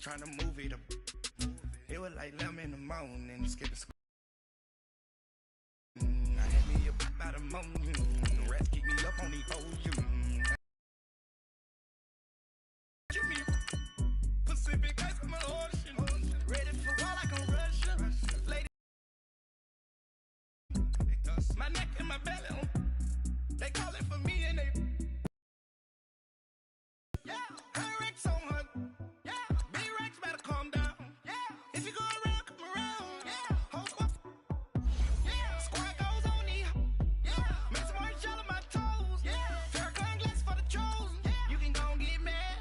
trying to move it up. It was like 11 in the morning, skipping school. I had me up about a morning. The rats keep me up on these hoes. Give me Pacific ice from an ocean. Ready for war like I'm Russian. Lady, my neck and my belly. They calling for me and they. Yeah, her Rex on her. Yeah, B-Rex better calm down. Yeah, if you go around, come around. Yeah, whole squad. Yeah, squad goes on me. Yeah, make some orange gel on my toes. Yeah, Farrakhan glass for the chosen. Yeah, you can go and get mad.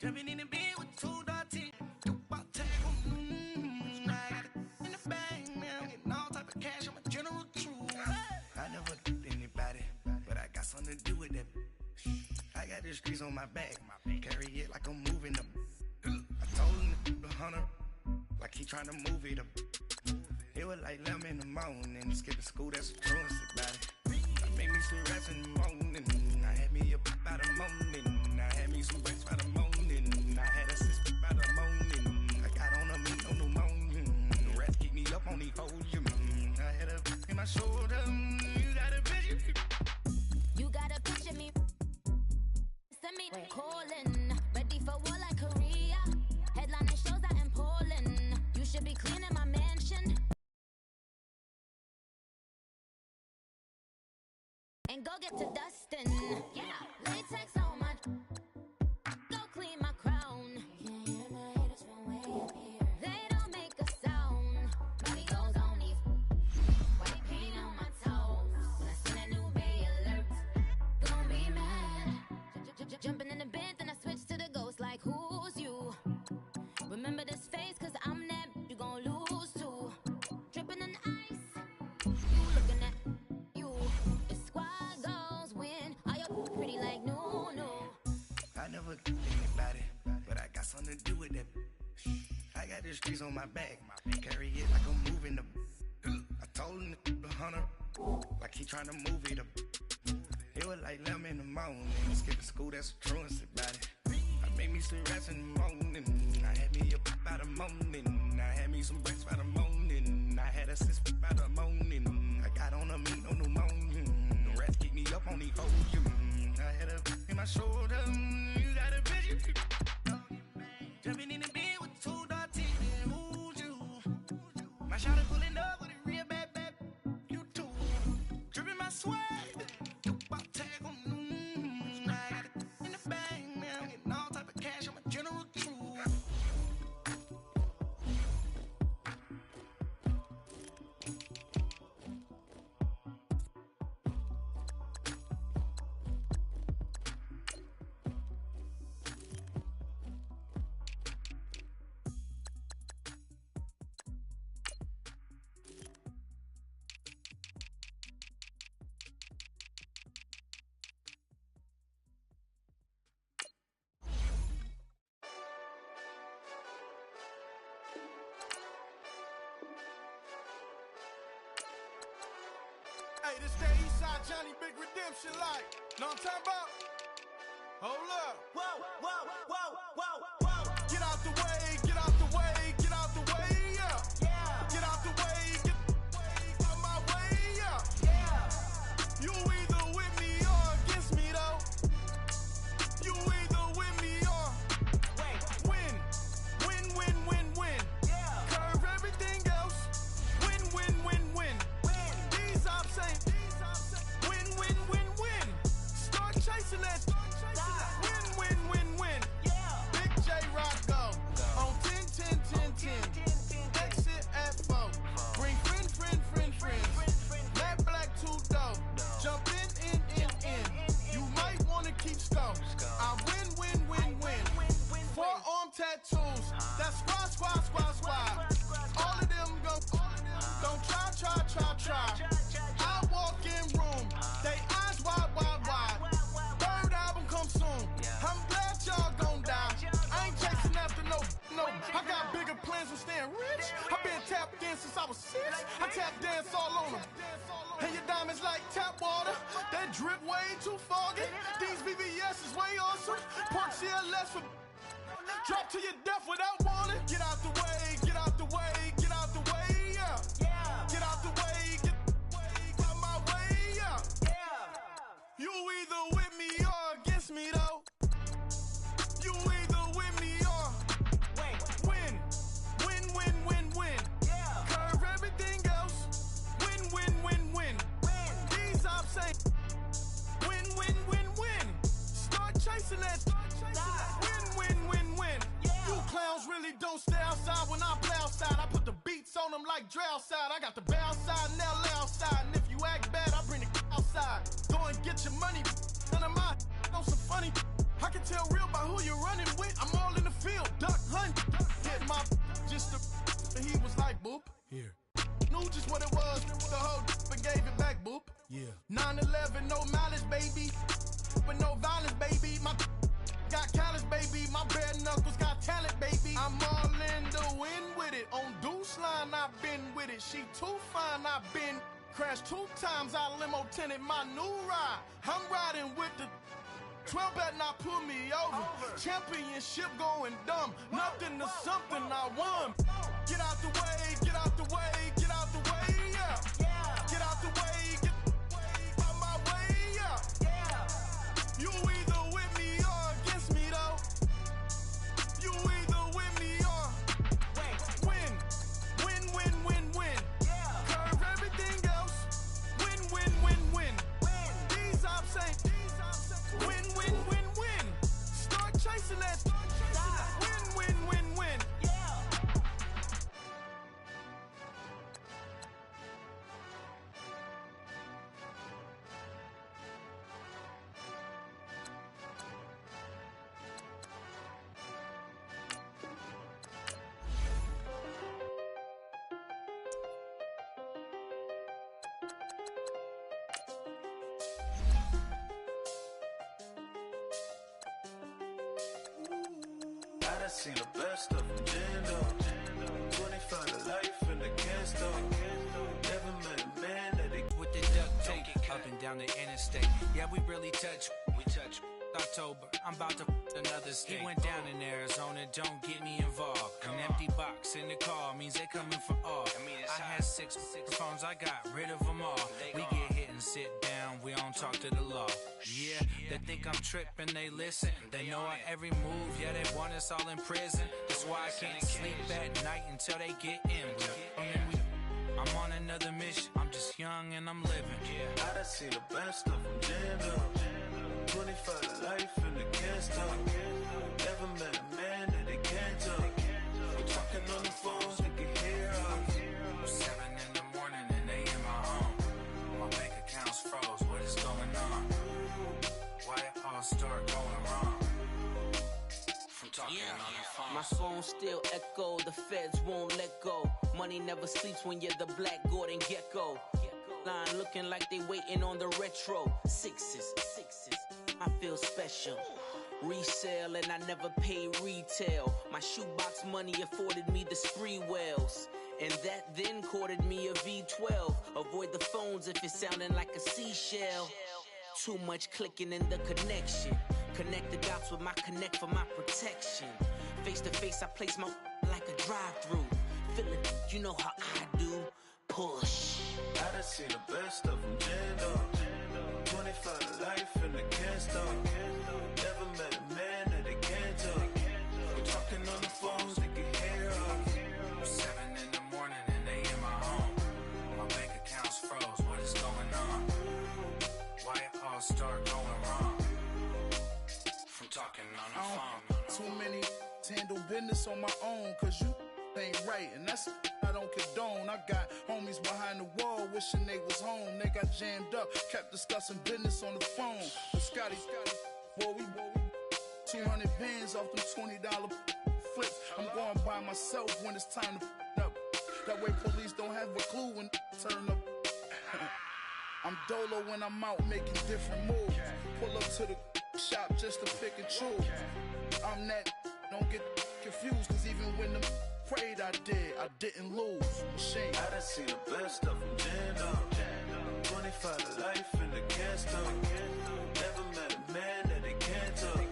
Jumping in the bed with 2 dirty. About tag on. I got it in the bag now. Getting all type of cash. I'm a general true. I never did anybody, but I got something to do with that. I got the streets on my back, carry it like I'm moving up. I told him to keep 100, like he trying to move it up. It was like 11 in the morning, skipping school, that's a truancy about it. I made me some rats in the morning, I had me up about the morning. I had me some breaks by the morning, I had a sister by the morning. I got on a meat on the morning, the rats keep me up on these hoes. I had a in my shoulder, you got a picture. You gotta picture me. Send me calling, ready for war like Korea. Headlining shows out in Poland. You should be cleaning my mansion. And go get to Dustin. Yeah, latex on my. Go clean my crown. Can't hear my haters from way up here. They don't make a sound. Money goes on these. White paint on my toes. When I see that new Bay alert, gonna be mad. Jumping in the bed, then I switch to the ghost like who's you? Remember this face, cause I'm that you gon' lose too. Dripping in ice, you looking at you. It's squad goals win. Are you pretty like no? I never did anybody, but I got something to do with that. I got the streets on my back, carry it like I'm moving up. I told him to keep 100, like he trying to move it up. It was like 11 in the morning, skipping school, that's a truancy about it. I made me some rats in the morning, I had me up by the morning. I had me some breaks by the morning, I had a sister by the morning. I got on a meat on the morning, the rats keep me up on these hoes. I had a in my shoulder, you got a picture. Jumping in the bed with 2 dirty, who's you? My shawty pulling up with a real bad, you too. Dripping my swag. Hey, this that Eastside Johnny Big Redemption like. Know what I'm talking about? Hold up. Whoa, whoa, whoa, whoa, whoa. Get out the way, get out the way, get out the way, yeah. Yeah. Get out the way, get out my way, yeah. Yeah. You either with me or against me though. You either with me or win. Win, win, win, win. Yeah. Curve everything else. Win, win, win, win. These I'm saying. Win, win, win, win. Start chasing that. Win, win, win, win. Yeah. Big J Rock go. On 10, 10, 10, 10. Exit at 4. Bring friends. Matt Black 2 dope. Jump in. You might wanna keep scope. I win. Forearm tattoos. That's squad. All of them go. Don't try. I walk in room. They eyes wide. Third album come soon. I'm glad y'all gon' die. I ain't chasing after no. I got bigger plans than staying rich. I been tapped in since I was 6. I tap dance all on them. And your diamonds like tap water. That drip way too foggy. These VVS is way awesome. Pork CLS for Drop to your death without warning. Get out the way, get out the way, get out the way, yeah. Get out the way, get out my way, yeah. You either with me or against me though. You either with me or win. Win, win, win, win. Curve everything else. Win, win, win, win. These I'm saying. Win, win, win, win. Start chasing that. Win, win, win, win. You clowns really don't stay outside when I play outside. I put the beats on them like Dre outside. I got the bow side and they'll lay outside. And if you act bad, I bring the outside. Go and get your money. None of my know some funny. I can tell real by who you're running with. I'm all in the field, duck hunt. Hit my just the he was like boop. Here. Knew just what it was. The whole and gave it back, boop. Yeah. 9/11, no mileage, baby. With no violence, baby. My got callous, baby. My bare knuckles got talent, baby. I'm all in the wind with it. On Deuce line, I've been with it. She too fine, I've been crashed 2 times. I limo tinted my new ride. I'm riding with the 12 better not pull me over. Championship going dumb. Nothing to something I won. Get out the way, get out the way, get out the way, yeah. Get out the way, get out my way, yeah. You either with me or against me though. You either with me or win. Win, win, win, win. Curve everything else. Win, win, win, win. These I'm saying. Win, win, win, win. Start chasing that. Win, win, win, win. I done seen the best of them, Jando. 25 to life in the cansto. Never met a man that they with the duct tape up and down the interstate. Yeah, we really touch. We touch. October, I'm about to another state. He went down in Arizona, don't get me involved. An empty box in the car means they coming for all. I had six phones, I got rid of them all. We get hit and sit down, we don't talk to the law. Yeah, they think I'm tripping, they listen. They know our every move, yeah, they want us all in prison. That's why I can't sleep at night until they get in. I'm on another mission, I'm just young and I'm living. I done seen the best of them, Jando. 25 to life in the cansto. Never met a man that they can't talk. We talking on the phones, they can hear us. 7 in the morning and they in my home. My bank account's froze, what is going on? Why it all start going wrong? From talking on the phone. My phone still echo, the feds won't let go. Money never sleeps when you're the Black Gordon Gecko. Line looking like they waiting on the retro. Sixes, I feel special. Resale and I never pay retail. My shoebox money afforded me the spree wells. And that then courted me a V12. Avoid the phones if it's sounding like a seashell. Too much clicking in the connection. Connect the dots with my connect for my protection. Face to face I place my like a drive-through. Feeling, you know how I do. Push. I done seen the best of them, Jando. 25 to life in the cansto. Never met a man that they can't talk. We talking on the phones, they can hear us. 7 in the morning and they in my home. My bank account's froze, what is going on? Why it all start going wrong? From talking on the phone. Too many handle business on my own, cause you ain't right, and that's I don't condone. I got homies behind the wall wishing they was home. They got jammed up, kept discussing business on the phone. But Scotty, boy, we 200 bands off them $20 flips. I'm going by myself when it's time to up. That way police don't have a clue when turn up. I'm dolo when I'm out making different moves. Pull up to the shop just to pick and choose. I'm that, don't get confused, cause even when them prayed I didn't lose. Machine. I done seen the best of them, Jando. 25 to life in the cansto. Never met a man that they can't talk.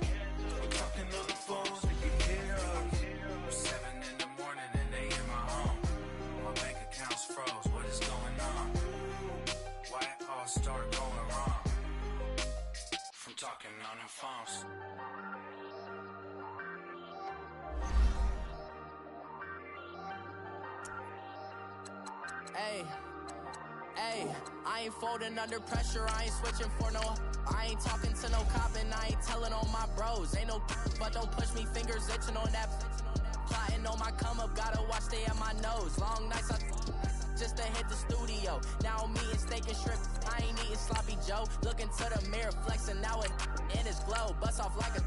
We talking on the phones, they can hear on our phones. Hey, I ain't folding under pressure, I ain't switching for no. I ain't talking to no cop and I ain't telling on my bros. Ain't no but don't push me, fingers itching on that. Plotting on my come up, gotta watch stay at my nose. Long nights just to hit the studio. Now I'm eating steak and shrimp, I ain't eating sloppy Joe. Looking to the mirror, flexing now it in his glow. Bust off like a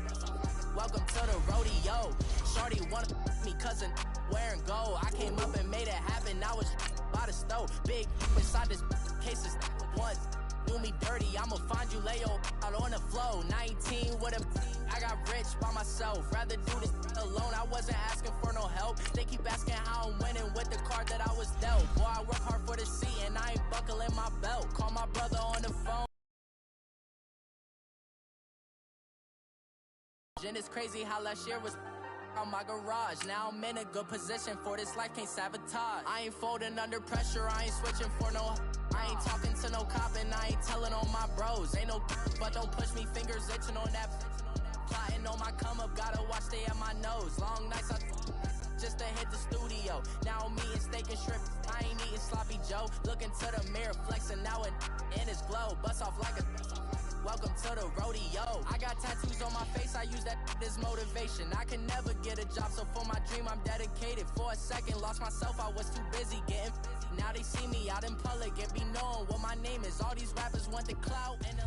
welcome to the rodeo. Shorty wanna me cousin wearing gold. I came up and made it happen, now it's by the stove. Big inside this cases once do me dirty, I'ma find you Leo out on the flow. 19 with him, I got rich by myself. Rather do this alone, I wasn't asking for no help. They keep asking how I'm winning with the card that I was dealt. Boy, I work hard for the seat and I ain't buckling my belt. Call my brother on the phone. And it's crazy how last year was on my garage. Now I'm in a good position for this life, can't sabotage. I ain't folding under pressure, I ain't switching for no. I ain't talking to no cop and I ain't telling on my bros. Ain't no but don't push me, fingers itching on that. Plotting on my come up, gotta watch stay at my nose. Long nights just to hit the studio. Now I'm eating steak and shrimp, I ain't eating sloppy Joe. Looking to the mirror, flexing now it in his glow. Bust off like a welcome to the rodeo. I got tattoos on my face, I use that as motivation. I can never get a job, so for my dream I'm dedicated. For a second, lost myself, I was too busy getting busy. Now they see me out in public and be knowing what my name is. All these rappers want the clout and the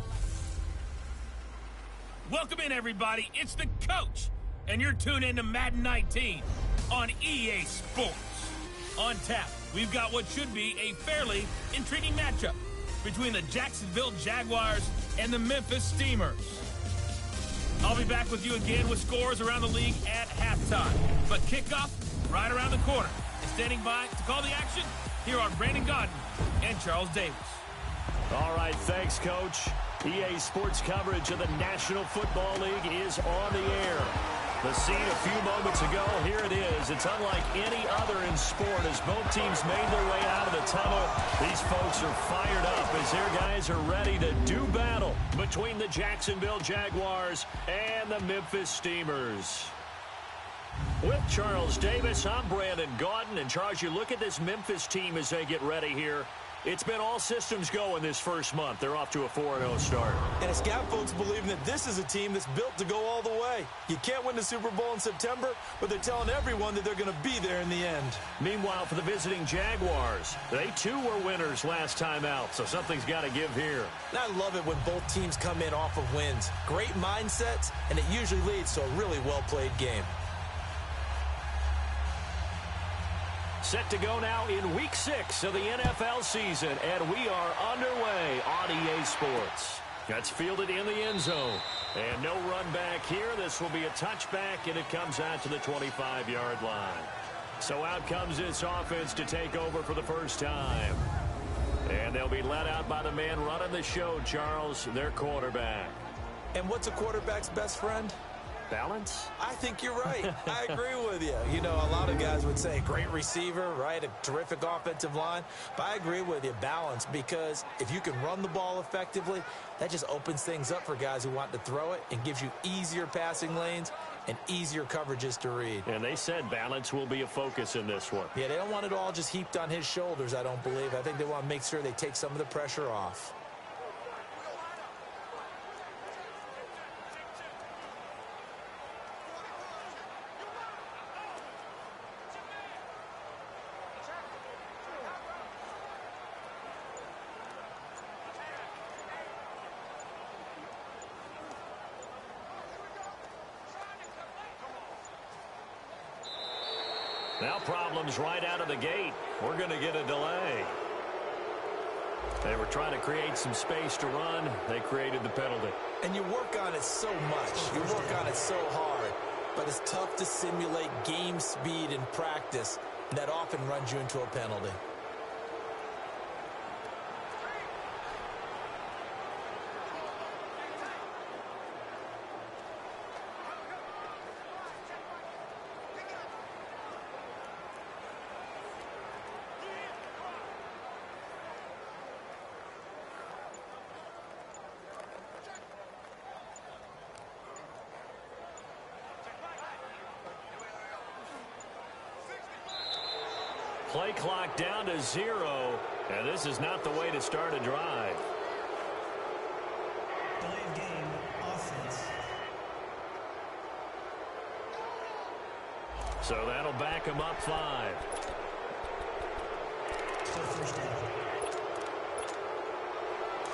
Welcome in, everybody. It's the coach, and you're tuned in to Madden 19 on EA Sports. On tap, we've got what should be a fairly intriguing matchup between the Jacksonville Jaguars and the Memphis Steamers. I'll be back with you again with scores around the league at halftime. But kickoff right around the corner. And standing by to call the action, here are Brandon Godden and Charles Davis. All right, thanks, Coach. EA Sports coverage of the National Football League is on the air. The scene a few moments ago, here it is. It's unlike any other in sport as both teams made their way out of the tunnel. These folks are fired up as their guys are ready to do battle between the Jacksonville Jaguars and the Memphis Steamers. With Charles Davis, I'm Brandon Gaudin. And Charles, you look at this Memphis team as they get ready here. It's been all systems go in this first month. They're off to a 4-0 start. And it's got folks believing that this is a team that's built to go all the way. You can't win the Super Bowl in September, but they're telling everyone that they're going to be there in the end. Meanwhile, for the visiting Jaguars, they too were winners last time out, so something's got to give here. And I love it when both teams come in off of wins. Great mindsets, and it usually leads to a really well-played game. Set to go now in Week 6 of the NFL season, and we are underway on EA Sports. That's fielded in the end zone. And no run back here. This will be a touchback, and it comes out to the 25-yard line. So out comes this offense to take over for the first time. And they'll be led out by the man running the show, Charles, their quarterback. And what's a quarterback's best friend? Balance? I think you're right. I agree with you. You know, a lot of guys would say great receiver, right? A terrific offensive line. But I agree with you, balance, because if you can run the ball effectively, that just opens things up for guys who want to throw it and gives you easier passing lanes and easier coverages to read. And they said balance will be a focus in this one. Yeah, they don't want it all just heaped on his shoulders, I don't believe. I think they want to make sure they take some of the pressure off. Now problems right out of the gate. We're going to get a delay. They were trying to create some space to run. They created the penalty. And you work on it so much. You work on it so hard. But it's tough to simulate game speed in practice. That often runs you into a penalty. play clock down to 0, and this is not the way to start a drive. Delayed game, offense. So that'll back him up 5. Still first down.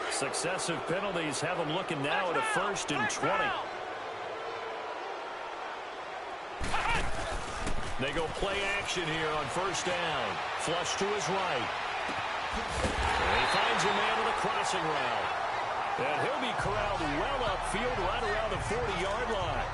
Successive penalties have him looking now at a 1st and 20. They go play action here on 1st down. Flush to his right. And he finds a man on a crossing route. And he'll be corralled well upfield right around the 40-yard line.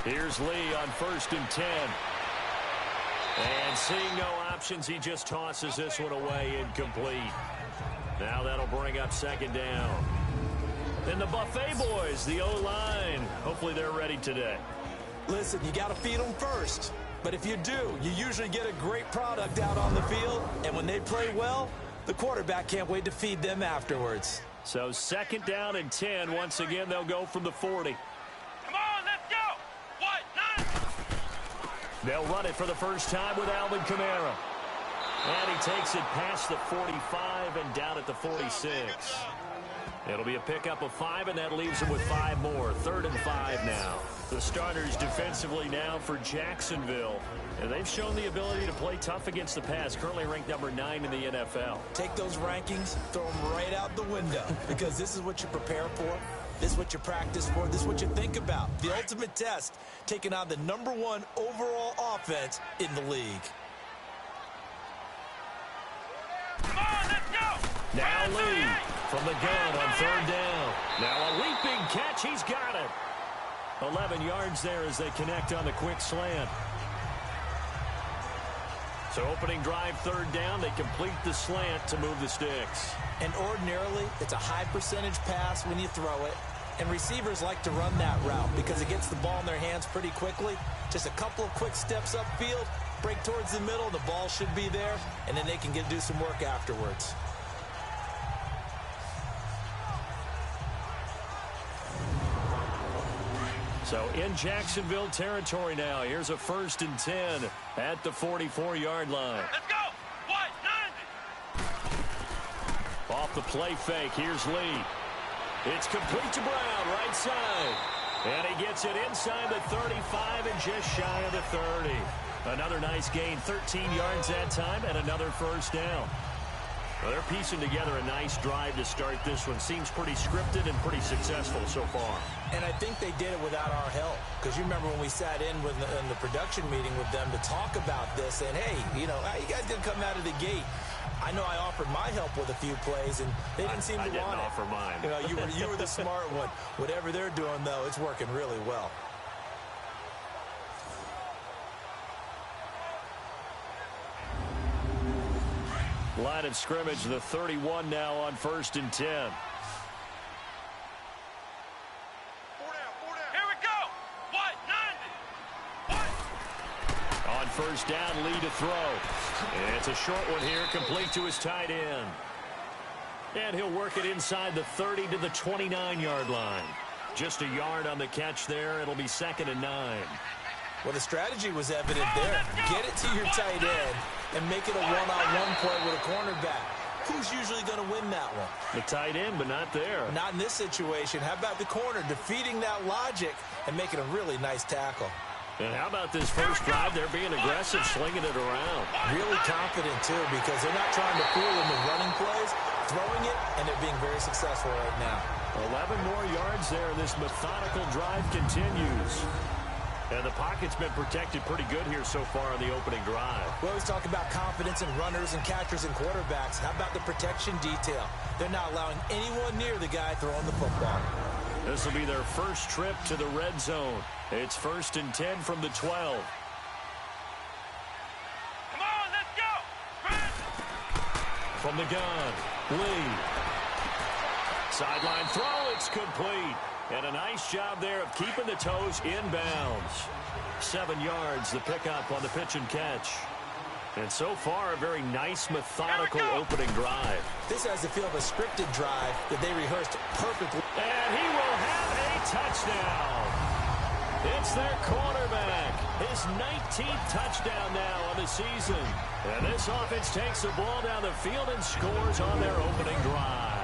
Here's Lee on 1st and 10. And seeing no options, he just tosses this one away, incomplete. Now that'll bring up 2nd down. And the Buffet boys, the O-line, hopefully they're ready today. Listen, you got to feed them first. But if you do, you usually get a great product out on the field. And when they play well, the quarterback can't wait to feed them afterwards. So 2nd down and 10. Once again, they'll go from the 40. They'll run it for the first time with Alvin Kamara. And he takes it past the 45 and down at the 46. It'll be a pickup of 5, and that leaves him with 5 more. 3rd and 5 now. The starters defensively now for Jacksonville. And they've shown the ability to play tough against the pass. Currently ranked number 9 in the NFL. Take those rankings, throw them right out the window. Because this is what you prepare for. This is what you practice for. This is what you think about. The ultimate test, taking on the #1 overall offense in the league. Come on, let's go! Now Lee from the gun on 3rd down. Now a leaping catch. He's got it. 11 yards there as they connect on the quick slant. So opening drive 3rd down. They complete the slant to move the sticks. And ordinarily, it's a high percentage pass when you throw it. And receivers like to run that route because it gets the ball in their hands pretty quickly. Just a couple of quick steps upfield, break towards the middle, the ball should be there, and then they can do some work afterwards. So in Jacksonville territory now. Here's a 1st and 10 at the 44-yard line. Let's go! What? 90! Off the play fake, here's Lee. It's complete to Brown, right side. And he gets it inside the 35 and just shy of the 30. Another nice gain, 13 yards that time, and another 1st down. Well, they're piecing together a nice drive to start this one. Seems pretty scripted and pretty successful so far. And I think they did it without our help. Because you remember when we sat in the production meeting with them to talk about this, and hey, you know, how you guys didn't come out of the gate. I know I offered my help with a few plays, and they didn't seem to want it. I didn't offer mine. You know, you were the smart one. Whatever they're doing, though, it's working really well. Line of scrimmage, the 31 now on 1st and 10. Here we go! What? 90! What? On 1st down, Lee to throw. And it's a short one here, complete to his tight end. And he'll work it inside the 30 to the 29-yard line. Just a yard on the catch there. It'll be 2nd and 9. Well, the strategy was evident there. Get it to your tight end and make it a one-on-one play with a cornerback. Who's usually going to win that one? The tight end, but not there. Not in this situation. How about the corner defeating that logic and making a really nice tackle? And how about this first drive? They're being aggressive, slinging it around. Really confident, too, because they're not trying to fool them with running plays, throwing it, and they're being very successful right now. 11 more yards there. This methodical drive continues. And the pocket's been protected pretty good here so far on the opening drive. We always talk about confidence in runners and catchers and quarterbacks. How about the protection detail? They're not allowing anyone near the guy throwing the football. This will be their first trip to the red zone. It's 1st and 10 from the 12. Come on, let's go! From the gun, Lee. Sideline throw, it's complete. And a nice job there of keeping the toes in bounds. 7 yards, the pickup on the pitch and catch. And so far, a very nice, methodical opening drive. This has the feel of a scripted drive that they rehearsed perfectly. And he will have a touchdown. It's their quarterback. His 19th touchdown now on the season. And this offense takes the ball down the field and scores on their opening drive.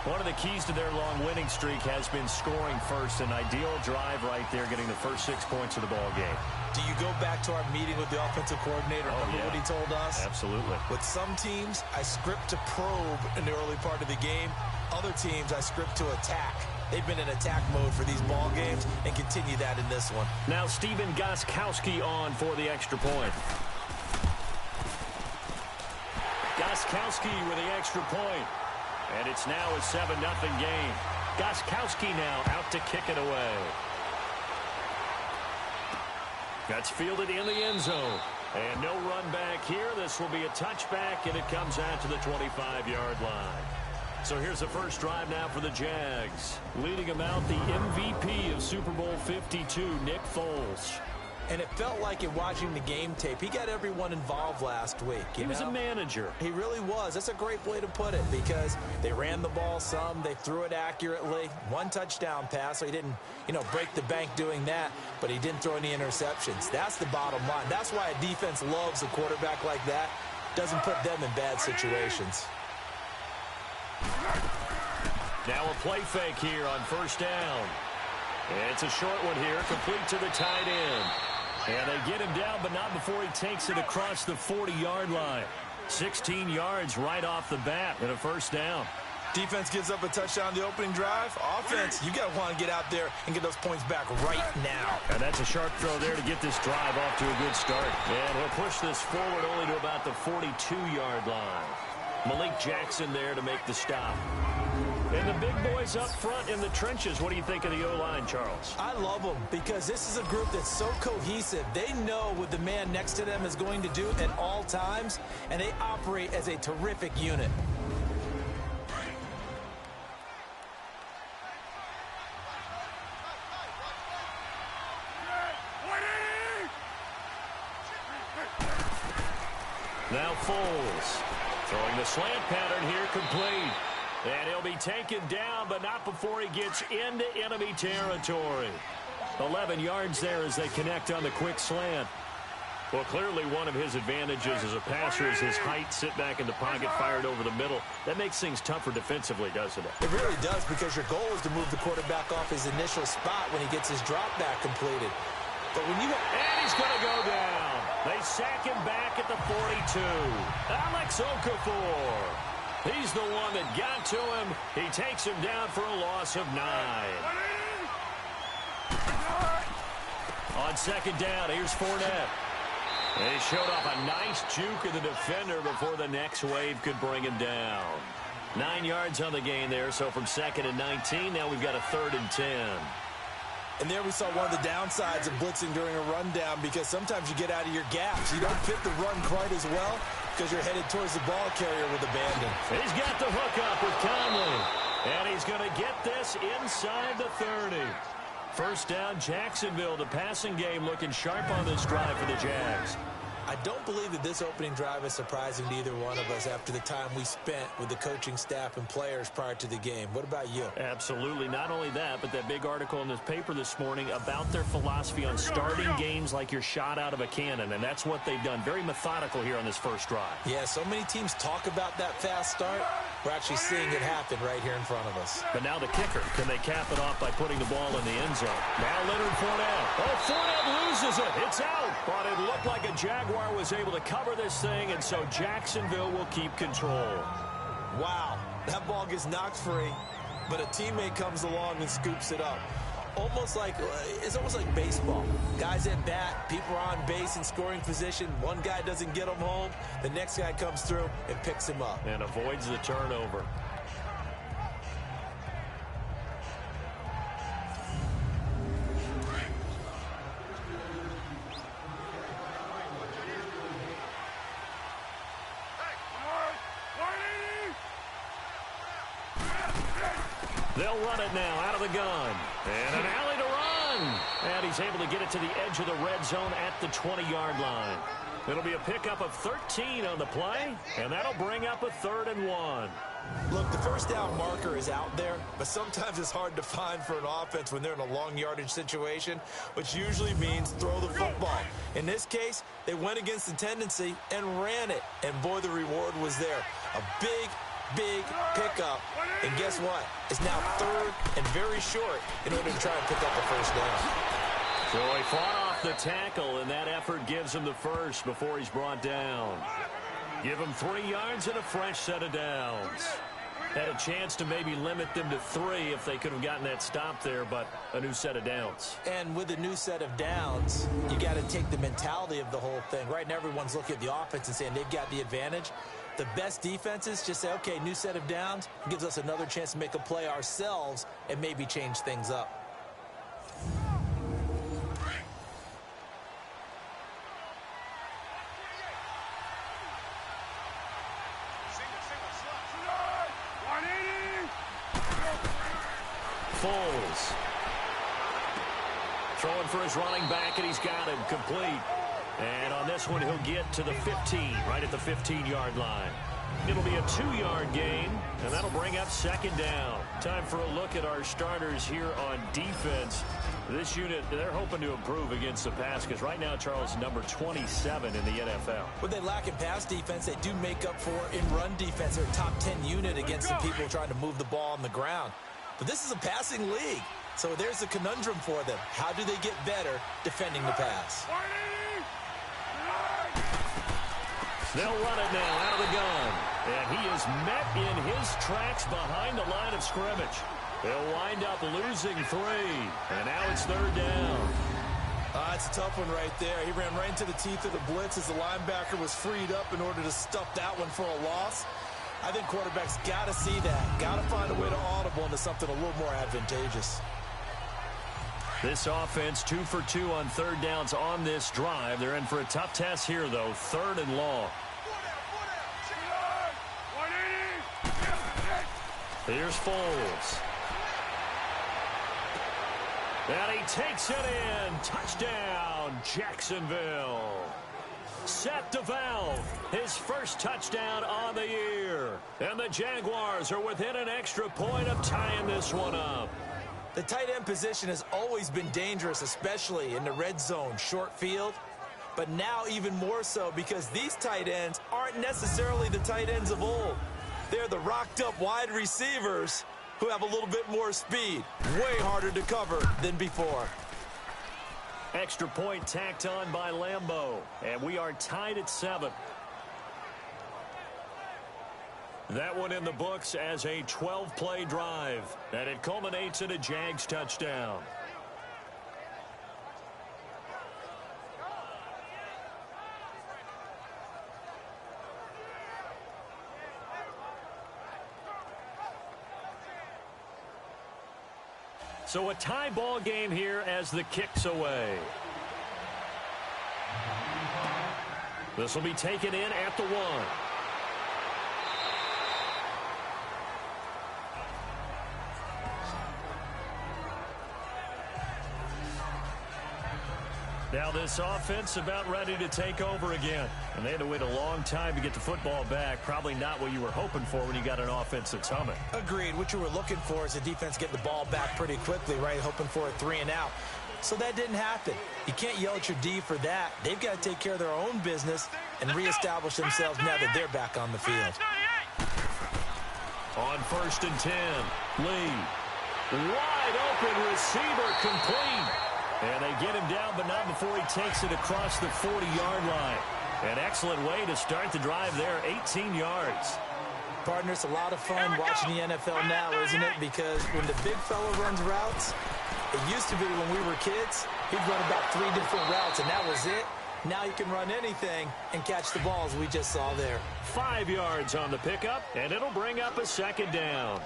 One of the keys to their long winning streak has been scoring first. An ideal drive right there, getting the first 6 points of the ball game. Do you go back to our meeting with the offensive coordinator? Remember what he told us? Absolutely. With some teams, I script to probe in the early part of the game. Other teams, I script to attack. They've been in attack mode for these ball games and continue that in this one. Now Steven Gostkowski on for the extra point. Gostkowski with the extra point. And it's now a 7-0 game. Gostkowski now out to kick it away. That's fielded in the end zone. And no run back here. This will be a touchback, and it comes out to the 25-yard line. So here's the first drive now for the Jags. Leading them out, the MVP of Super Bowl 52, Nick Foles. And it felt like in watching the game tape, he got everyone involved last week. He was a manager. He really was. That's a great way to put it because they ran the ball some. They threw it accurately. 1 touchdown pass, so he didn't, break the bank doing that, but he didn't throw any interceptions. That's the bottom line. That's why a defense loves a quarterback like that. Doesn't put them in bad situations. Now a play fake here on first down. It's a short one here, complete to the tight end. And they get him down, but not before he takes it across the 40-yard line. 16 yards right off the bat and a first down. Defense gives up a touchdown the opening drive. Offense, you got to want to get out there and get those points back right now. And that's a sharp throw there to get this drive off to a good start. And he'll push this forward only to about the 42-yard line. Malik Jackson there to make the stop. And the big boys up front in the trenches. What do you think of the O-line, Charles? I love them because this is a group that's so cohesive. They know what the man next to them is going to do at all times, and they operate as a terrific unit. Now Foles throwing the slant pattern here, complete. And he'll be taken down, but not before he gets into enemy territory. 11 yards there as they connect on the quick slant. Well, clearly one of his advantages as a passer is his height, sit back in the pocket, fired over the middle. That makes things tougher defensively, doesn't it? It really does because your goal is to move the quarterback off his initial spot when he gets his drop back completed. But when you... And he's going to go down. They sack him back at the 42. Alex Okafor. He's the one that got to him. He takes him down for a loss of 9. On second down, here's Fournette. And he showed off a nice juke of the defender before the next wave could bring him down. 9 yards on the gain there, so from 2nd and 19, now we've got a 3rd and 10. And there we saw one of the downsides of blitzing during a rundown because sometimes you get out of your gaps. You don't fit the run quite as well because you're headed towards the ball carrier with abandon. He's got the hook up with Conley. And he's going to get this inside the 30. First down, Jacksonville. The passing game looking sharp on this drive for the Jags. I don't believe that this opening drive is surprising to either one of us after the time we spent with the coaching staff and players prior to the game. What about you? Absolutely. Not only that, but that big article in this paper this morning about their philosophy on starting games like you're shot out of a cannon, and that's what they've done. Very methodical here on this first drive. Yeah, so many teams talk about that fast start. We're actually seeing it happen right here in front of us. But now the kicker. Can they cap it off by putting the ball in the end zone? Now Leonard Fournette. Oh, Fournette loses it. It's out. But it looked like a Jaguar was able to cover this thing, and so Jacksonville will keep control. Wow, that ball gets knocked free, but a teammate comes along and scoops it up. It's almost like baseball. Guys at bat, people are on base in scoring position. One guy doesn't get him home. The next guy comes through and picks him up. And avoids the turnover. They'll run it now out of the gun. And an alley to run. And he's able to get it to the edge of the red zone at the 20-yard line. It'll be a pickup of 13 on the play, and that'll bring up a 3rd and 1. Look, the first down marker is out there, but sometimes it's hard to find for an offense when they're in a long yardage situation, which usually means throw the football. In this case, they went against the tendency and ran it, and boy, the reward was there. A big pickup, and guess what? It's now 3rd and very short in order to try and pick up the first down. So he fought off the tackle, and that effort gives him the first before he's brought down. Give him 3 yards and a fresh set of downs. Had a chance to maybe limit them to 3 if they could have gotten that stop there, but a new set of downs. And with a new set of downs, you got to take the mentality of the whole thing. Right now, everyone's looking at the offense and saying they've got the advantage. The best defenses just say, okay, new set of downs, gives us another chance to make a play ourselves and maybe change things up. Foles. Throwing for his running back, and he's got him complete. And on this one, he'll get to the 15, right at the 15-yard line. It'll be a 2-yard gain, and that'll bring up 2nd down. Time for a look at our starters here on defense. This unit, they're hoping to improve against the pass because right now, Charles, number 27 in the NFL. When they lack in pass defense, they do make up for in run defense. They're a top 10 unit against the people trying to move the ball on the ground. But this is a passing league, so there's a conundrum for them. How do they get better defending the pass? They'll run it now out of the gun. And he is met in his tracks behind the line of scrimmage. They'll wind up losing 3. And now it's 3rd down. It's a tough one right there. He ran right into the teeth of the blitz as the linebacker was freed up in order to stuff that one for a loss. I think quarterbacks got to see that. Got to find a way to audible into something a little more advantageous. This offense 2 for 2 on 3rd downs on this drive. They're in for a tough test here, though. 3rd and long. Here's Foles. And he takes it in. Touchdown, Jacksonville. Seth DeValve, his first touchdown on the year. And the Jaguars are within an extra point of tying this one up. The tight end position has always been dangerous, especially in the red zone, short field. But now even more so because these tight ends aren't necessarily the tight ends of old. They're the rocked-up wide receivers who have a little bit more speed. Way harder to cover than before. Extra point tacked on by Lambeau. And we are tied at 7. That one in the books as a 12-play drive. And it culminates in a Jags touchdown. So a tie ball game here as the kick's away. This will be taken in at the 1. Now this offense about ready to take over again. And they had to wait a long time to get the football back. Probably not what you were hoping for when you got an offense that's humming. Agreed. What you were looking for is the defense getting the ball back pretty quickly, right? Hoping for a 3 and out. So that didn't happen. You can't yell at your D for that. They've got to take care of their own business and reestablish themselves now that they're back on the field. On 1st and 10, Lee. Wide open receiver complete. And they get him down, but not before he takes it across the 40-yard line. An excellent way to start the drive there, 18 yards. Partner, it's a lot of fun watching the NFL now, isn't it? Because when the big fella runs routes, it used to be when we were kids, he'd run about 3 different routes, and that was it. Now you can run anything and catch the balls we just saw there. 5 yards on the pickup, and it'll bring up a 2nd down.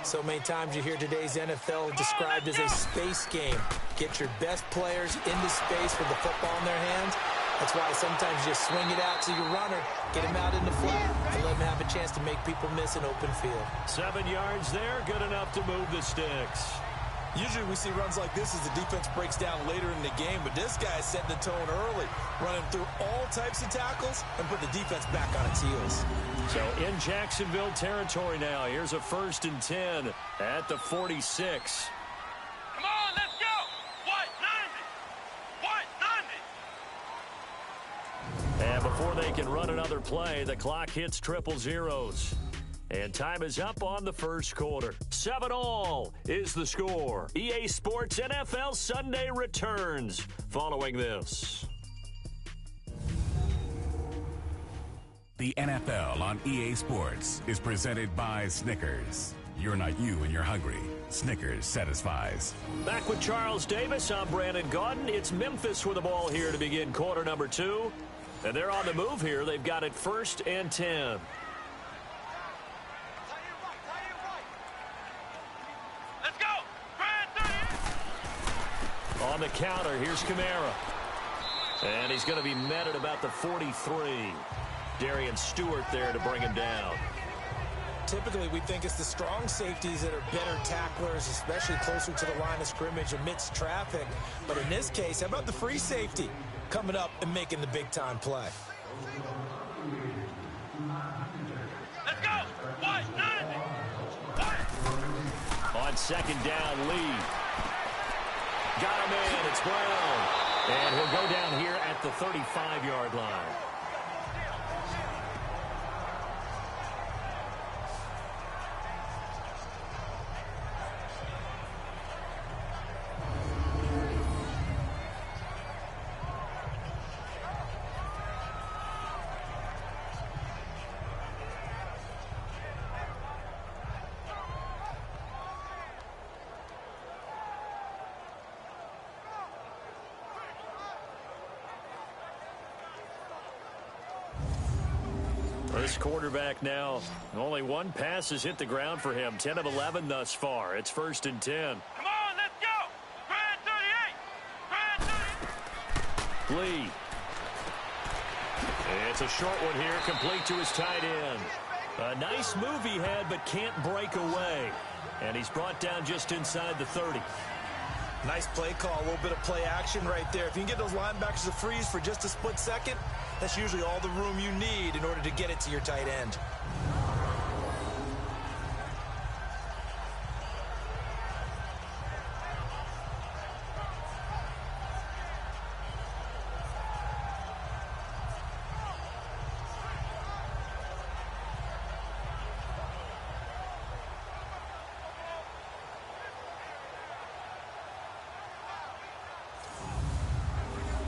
So many times you hear today's NFL described as a space game. Get your best players into space with the football in their hands, That's why sometimes you just swing it out to your runner, get him out in the flat, and let him have a chance to make people miss an open field. 7 yards there, good enough to move the sticks. Usually we see runs like this as the defense breaks down later in the game, but this guy is setting the tone early, running through all types of tackles and put the defense back on its heels. So in Jacksonville territory now, here's a 1st and 10 at the 46. Come on, let's go! What? 90! And before they can run another play, the clock hits triple zeros. And time is up on the first quarter. 7-all is the score. EA Sports NFL Sunday returns following this. The NFL on EA Sports is presented by Snickers. You're not you when you're hungry. Snickers satisfies. Back with Charles Davis, I'm Brandon Gaudin. It's Memphis with the ball here to begin quarter number 2. And they're on the move here. They've got it 1st and 10. On the counter, here's Kamara. And he's going to be met at about the 43. Darian Stewart there to bring him down. Typically, we think it's the strong safeties that are better tacklers, especially closer to the line of scrimmage amidst traffic. But in this case, how about the free safety coming up and making the big-time play? Let's go! What? 90! On 2nd down, Lee. Got him in. It's Brown. And he'll go down here at the 35-yard line. This quarterback now, only one pass has hit the ground for him. 10 of 11 thus far. It's 1st and 10. Come on, let's go! Grand 38! Lee. It's a short one here, complete to his tight end. A nice move he had, but can't break away. And he's brought down just inside the 30. Nice play call, a little bit of play action right there. If you can get those linebackers to freeze for just a split second, that's usually all the room you need in order to get it to your tight end.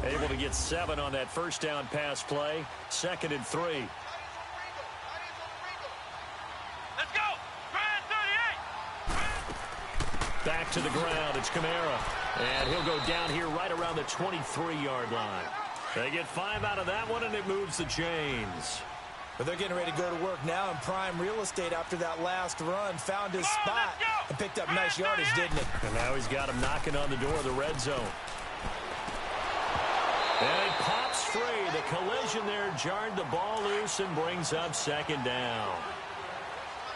Able to get 7 on that first down pass play. 2nd and 3. Let's go! Grand 38! Back to the ground. It's Kamara. And he'll go down here right around the 23-yard line. They get 5 out of that one, and it moves the chains. But they're getting ready to go to work now in prime real estate after that last run. Found his spot and picked up nice yardage, didn't it? And now he's got him knocking on the door of the red zone. And it pops free. The collision there jarred the ball loose and brings up 2nd down.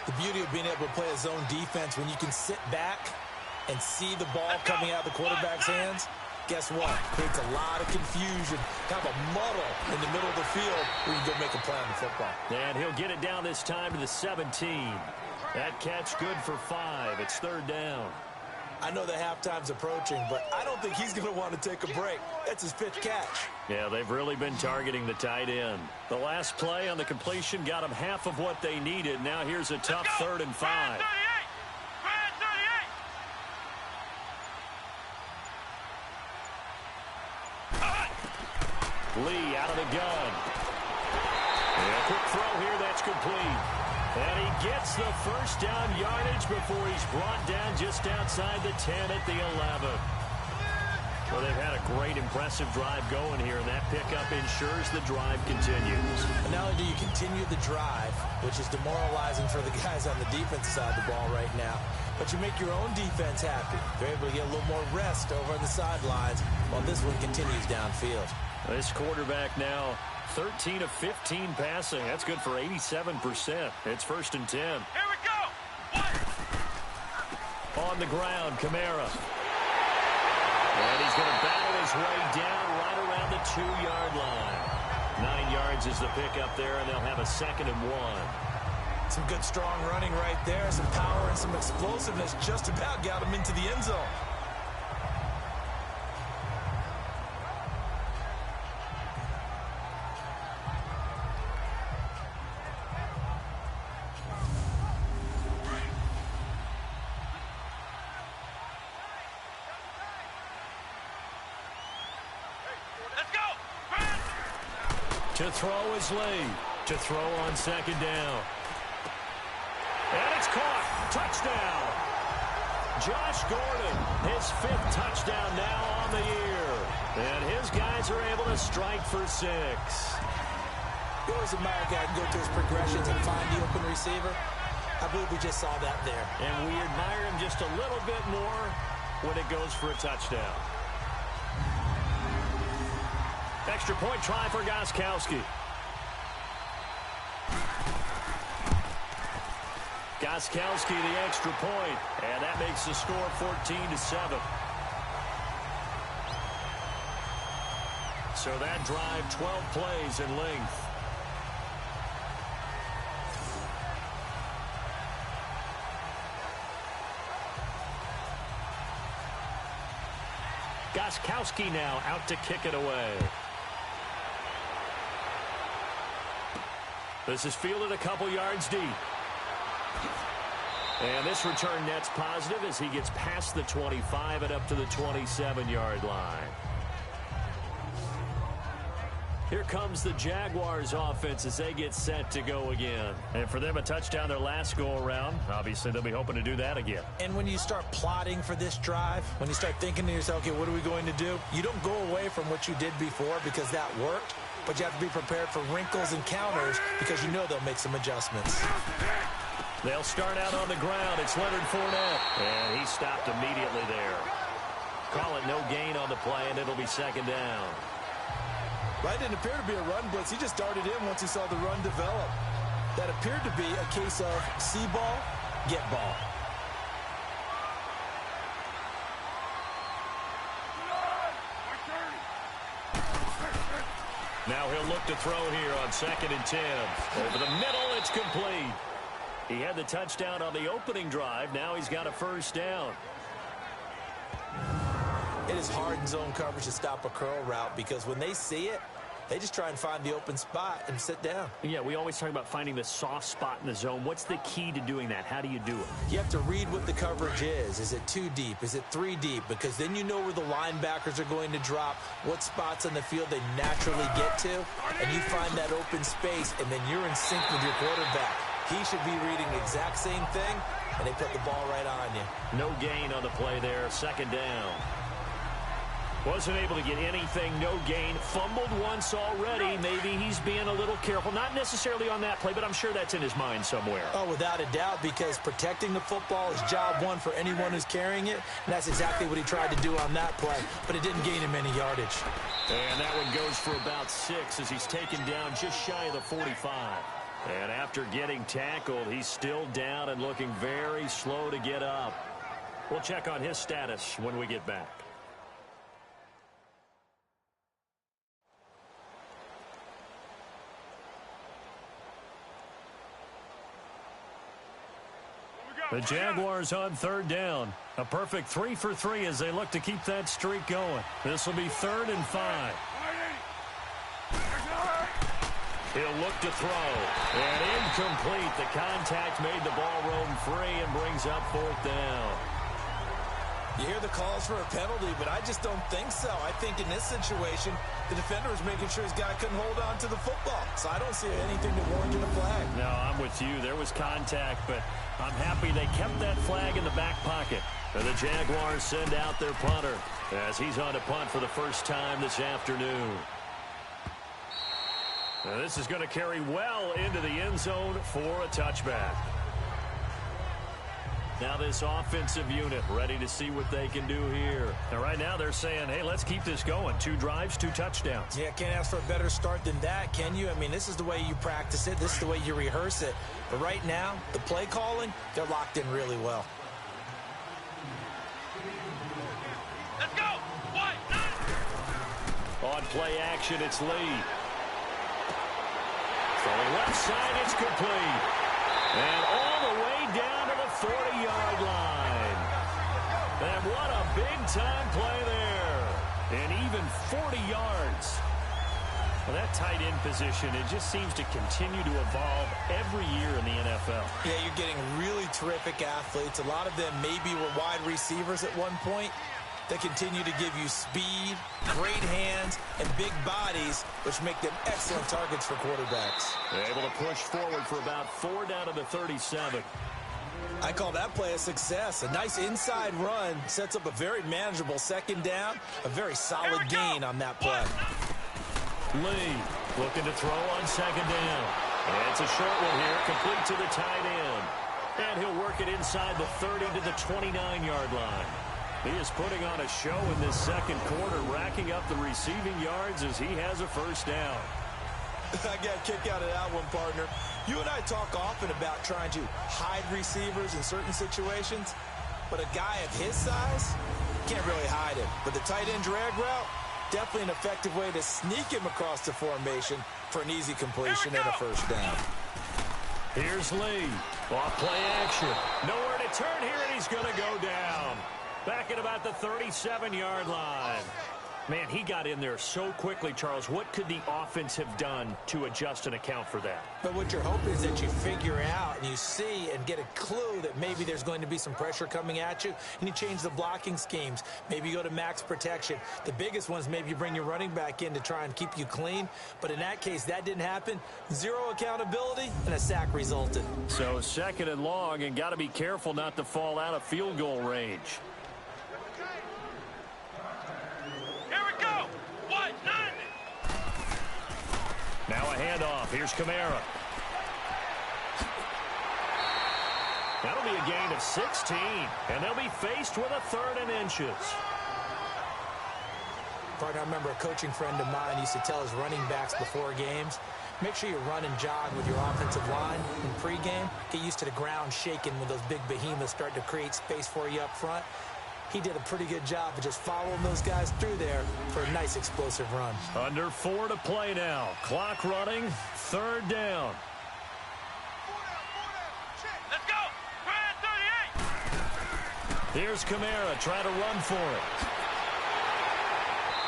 The beauty of being able to play a zone defense when you can sit back and see the ball coming out of the quarterback's hands, guess what? Creates a lot of confusion, kind of a muddle in the middle of the field where you can go make a play on the football. And he'll get it down this time to the 17. That catch good for 5. It's 3rd down. I know the halftime's approaching, but I don't think he's going to want to take a break. That's his pitch catch. Yeah, they've really been targeting the tight end. The last play on the completion got them half of what they needed. Now here's a tough 3rd and 5. Grand 38! Lee out of the gun. And a quick throw here, that's complete. And he gets the first down yardage before he's brought down just outside the 10 at the 11. Well, they've had a great, impressive drive going here, and that pickup ensures the drive continues. And not only do you continue the drive, which is demoralizing for the guys on the defensive side of the ball right now, but you make your own defense happy. They're able to get a little more rest over on the sidelines while this one continues downfield. This quarterback now 13 of 15 passing. That's good for 87%. It's 1st and 10. Here we go. On the ground, Kamara. And he's going to battle his way down right around the 2-yard line. 9 yards is the pickup there, and they'll have a 2nd and 1. Some good, strong running right there. Some power and some explosiveness just about got him into the end zone. To throw is Lee. To throw on 2nd down. And it's caught. Touchdown. Josh Gordon, his 5th touchdown now on the year. And his guys are able to strike for 6. You always admire a guy who can go through his progressions and find the open receiver. I believe we just saw that there. And we admire him just a little bit more when it goes for a touchdown. Extra point try for Gostkowski. Gostkowski the extra point, and that makes the score 14-7. So that drive, 12 plays in length. Gostkowski now out to kick it away. This is fielded a couple yards deep. And this return net's positive as he gets past the 25 and up to the 27-yard line. Here comes the Jaguars offense as they get set to go again. And for them, a touchdown their last go-around. Obviously, they'll be hoping to do that again. And when you start plotting for this drive, when you start thinking to yourself, okay, what are we going to do? You don't go away from what you did before because that worked, but you have to be prepared for wrinkles and counters because you know they'll make some adjustments. They'll start out on the ground. It's Leonard Fournette. And he stopped immediately there. Call it no gain on the play, and it'll be 2nd down. Right, didn't appear to be a run blitz. He just darted in once he saw the run develop. That appeared to be a case of see ball, get ball. Now he'll look to throw here on 2nd and 10. Over the middle, it's complete. He had the touchdown on the opening drive. Now he's got a 1st down. It is hard in zone coverage to stop a curl route because when they see it, they just try and find the open spot and sit down. Yeah, we always talk about finding the soft spot in the zone. What's the key to doing that? How do you do it? You have to read what the coverage is. Is it 2 deep? Is it 3 deep? Because then you know where the linebackers are going to drop, what spots on the field they naturally get to, and you find that open space, and then you're in sync with your quarterback. He should be reading the exact same thing, and they put the ball right on you. No gain on the play there, 2nd down. Wasn't able to get anything, no gain. Fumbled once already. Maybe he's being a little careful. Not necessarily on that play, but I'm sure that's in his mind somewhere. Oh, without a doubt, because protecting the football is job one for anyone who's carrying it, and that's exactly what he tried to do on that play, but it didn't gain him any yardage. And that one goes for about 6 as he's taken down just shy of the 45. And after getting tackled, he's still down and looking very slow to get up. We'll check on his status when we get back. The Jaguars on 3rd down. A perfect 3 for 3 as they look to keep that streak going. This will be 3rd and 5. He'll look to throw. And incomplete. The contact made the ball roam free and brings up 4th down. You hear the calls for a penalty, but I just don't think so. I think in this situation, the defender was making sure his guy couldn't hold on to the football. So I don't see anything that warranted a flag. No, I'm with you. There was contact, but I'm happy they kept that flag in the back pocket. And the Jaguars send out their punter as he's on to punt for the first time this afternoon. Now this is going to carry well into the end zone for a touchback. Now this offensive unit ready to see what they can do here. And right now they're saying, hey, let's keep this going. 2 drives, 2 touchdowns. Yeah, can't ask for a better start than that, can you? I mean, this is the way you practice it. This is the way you rehearse it. But right now, the play calling, they're locked in really well. Let's go! On play action, it's Lee. Throwing left side, it's complete. And all the way down to the 40-yard line. And what a big-time play there. And even 40 yards. Well, that tight end position, it just seems to continue to evolve every year in the NFL. Yeah, you're getting really terrific athletes. A lot of them maybe were wide receivers at one point. They continue to give you speed, great hands, and big bodies, which make them excellent targets for quarterbacks. They're able to push forward for about 4 down to the 37. I call that play a success. A nice inside run sets up a very manageable second down, a very solid gain on that play. Lee looking to throw on second down. And it's a short one here, complete to the tight end. And he'll work it inside the 30 to the 29-yard line. He is putting on a show in this second quarter, racking up the receiving yards as he has a first down. I got a kick out of that one, partner. You and I talk often about trying to hide receivers in certain situations, but a guy of his size can't really hide him. But the tight end drag route, definitely an effective way to sneak him across the formation for an easy completion and a first down. Here's Lee. Off play action. Nowhere to turn here, and he's going to go down. Back at about the 37-yard line. Man, he got in there so quickly, Charles. What could the offense have done to adjust and account for that? But what you're hoping is that you figure out and you see and get a clue that maybe there's going to be some pressure coming at you, and you change the blocking schemes. Maybe you go to max protection. The biggest ones, maybe you bring your running back in to try and keep you clean. But in that case, that didn't happen. Zero accountability, and a sack resulted. So second and long, and got to be careful not to fall out of field goal range. Now a handoff. Here's Kamara. That'll be a gain of 16, and they'll be faced with a 3rd and inches. Partner, I remember a coaching friend of mine used to tell his running backs before games, make sure you run and jog with your offensive line in pregame. Get used to the ground shaking when those big behemoths start to create space for you up front. He did a pretty good job of just following those guys through there for a nice explosive run. Under 4 to play now. Clock running. 3rd down. Let's go! 38! Here's Kamara trying to run for it.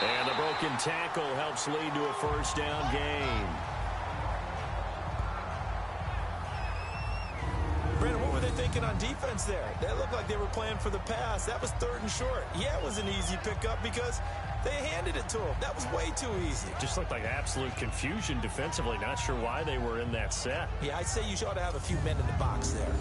And a broken tackle helps lead to a first down gain. Brandon, what were they thinking on defense there? That looked like they were playing for the pass. That was 3rd and short. Yeah, it was an easy pickup because they handed it to him. That was way too easy. Just looked like absolute confusion defensively. Not sure why they were in that set. Yeah, I'd say you ought to have a few men in the box there.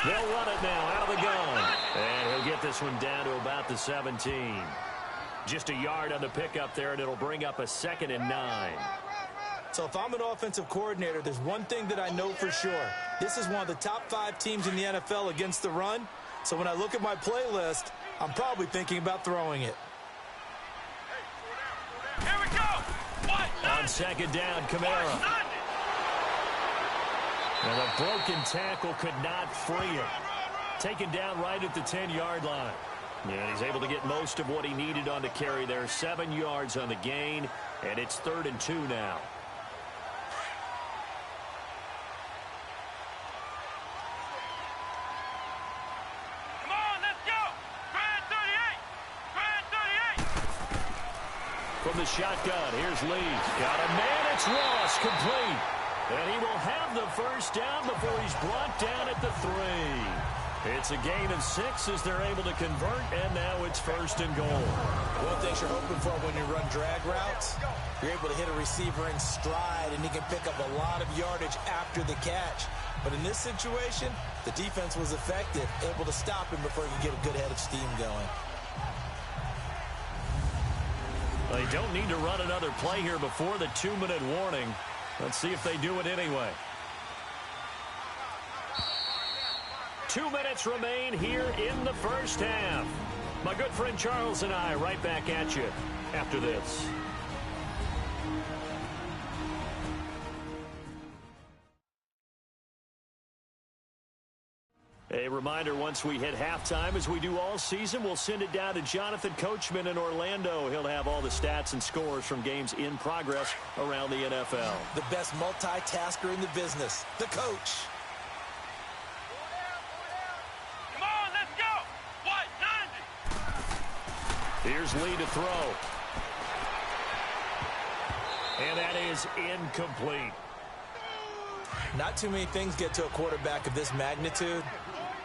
They'll run it now out of the gun. And he'll get this one down to about the 17. Just a yard on the pickup there, and it'll bring up a 2nd and 9. So if I'm an offensive coordinator, there's one thing that I know for sure. This is one of the top 5 teams in the NFL against the run. So when I look at my playlist, I'm probably thinking about throwing it. Here we go! On second down, Kamara. And a broken tackle could not free him. Taken down right at the 10-yard line. And he's able to get most of what he needed on the carry there. 7 yards on the gain, and it's 3rd and 2 now. Come on, let's go! Grand 38! Grand 38! From the shotgun, here's Lee. Got a man, it's Ross, complete. And he will have the first down before he's brought down at the 3. It's a gain of 6 as they're able to convert, and now it's 1st and goal. One thing you're hoping for when you run drag routes, you're able to hit a receiver in stride, and he can pick up a lot of yardage after the catch. But in this situation, the defense was effective, able to stop him before he could get a good head of steam going. They don't need to run another play here before the 2-minute warning. Let's see if they do it anyway. 2 minutes remain here in the first half. My good friend Charles and I right back at you after this. A reminder, once we hit halftime, as we do all season, we'll send it down to Jonathan Coachman in Orlando. He'll have all the stats and scores from games in progress around the NFL. The best multitasker in the business, the coach. Come on, let's go. What, 90? Here's Lee to throw. And that is incomplete. Not too many things get to a quarterback of this magnitude,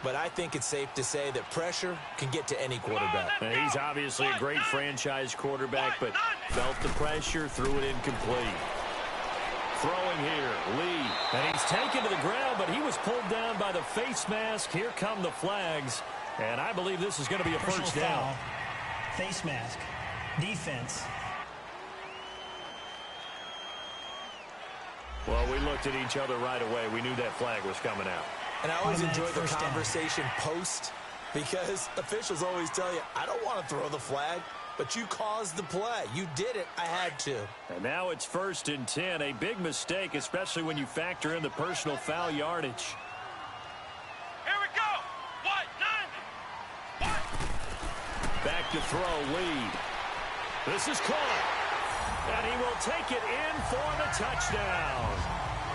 but I think it's safe to say that pressure can get to any quarterback. And he's obviously a great franchise quarterback, but felt the pressure, threw it incomplete. Throwing here, Lee. And he's taken to the ground, but he was pulled down by the face mask. Here come the flags. And I believe this is going to be a first down. Face mask. Defense. Well, we looked at each other right away. We knew that flag was coming out. And I always enjoy the conversation post, because officials always tell you, I don't want to throw the flag, but you caused the play. You did it. I had to. And now it's 1st and 10. A big mistake, especially when you factor in the personal foul yardage. Here we go. What, 90? What? Back to throw, lead. This is caught. And he will take it in for the touchdown.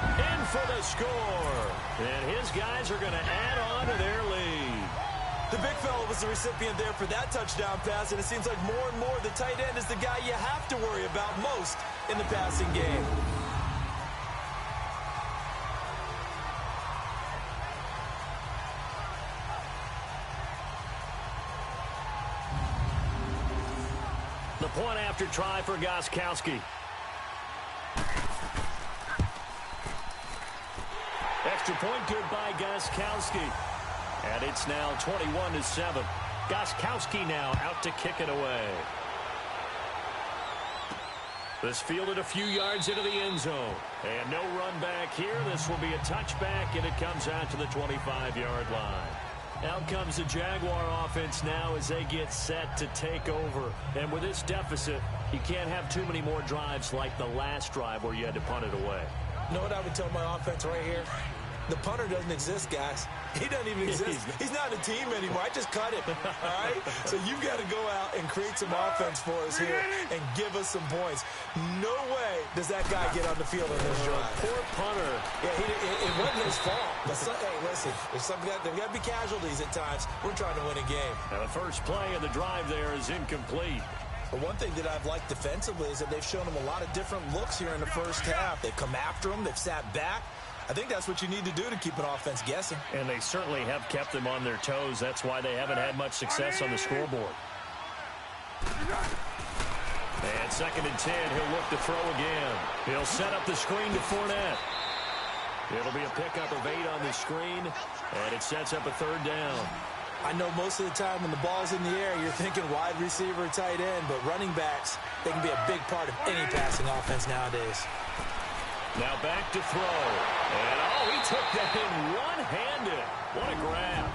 In for the score. And his guys are going to add on to their lead. The big fella was the recipient there for that touchdown pass, and it seems like more and more the tight end is the guy you have to worry about most in the passing game. The point after try for Gostkowski. Extra point good by Gostkowski. And it's now 21-7. Gostkowski now out to kick it away. This fielded a few yards into the end zone. And no run back here. This will be a touchback, and it comes out to the 25-yard line. Out comes the Jaguar offense now as they get set to take over. And with this deficit, you can't have too many more drives like the last drive where you had to punt it away. You know what I would tell my offense right here? The punter doesn't exist, guys. He doesn't even exist. He's not a team anymore. I just cut him, all right? So you've got to go out and create some offense for us here and give us some points. No way does that guy get on the field on this drive. Poor punter. Yeah, it wasn't his fault. But hey, listen, there's got to be casualties at times. We're trying to win a game. Now the first play of the drive there is incomplete. But one thing that I've liked defensively is that they've shown him a lot of different looks here in the first half. They've come after him. They've sat back. I think that's what you need to do to keep an offense guessing. And they certainly have kept them on their toes. That's why they haven't had much success on the scoreboard. And 2nd and 10, he'll look to throw again. He'll set up the screen to Fournette. It'll be a pickup of 8 on the screen, and it sets up a 3rd down. I know most of the time when the ball's in the air, you're thinking wide receiver, tight end, but running backs, they can be a big part of any passing offense nowadays. Now back to throw. And, he took that in one-handed. What a grab.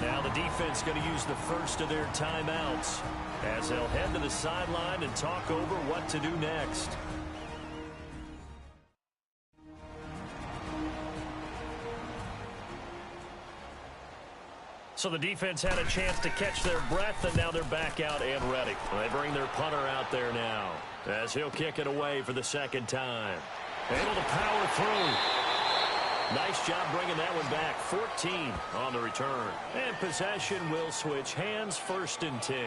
Now the defense going to use the first of their timeouts as they'll head to the sideline and talk over what to do next. So the defense had a chance to catch their breath, and now they're back out and ready. They bring their punter out there now as he'll kick it away for the 2nd time. Able to power through. Nice job bringing that one back. 14 on the return. And possession will switch hands. 1st and 10.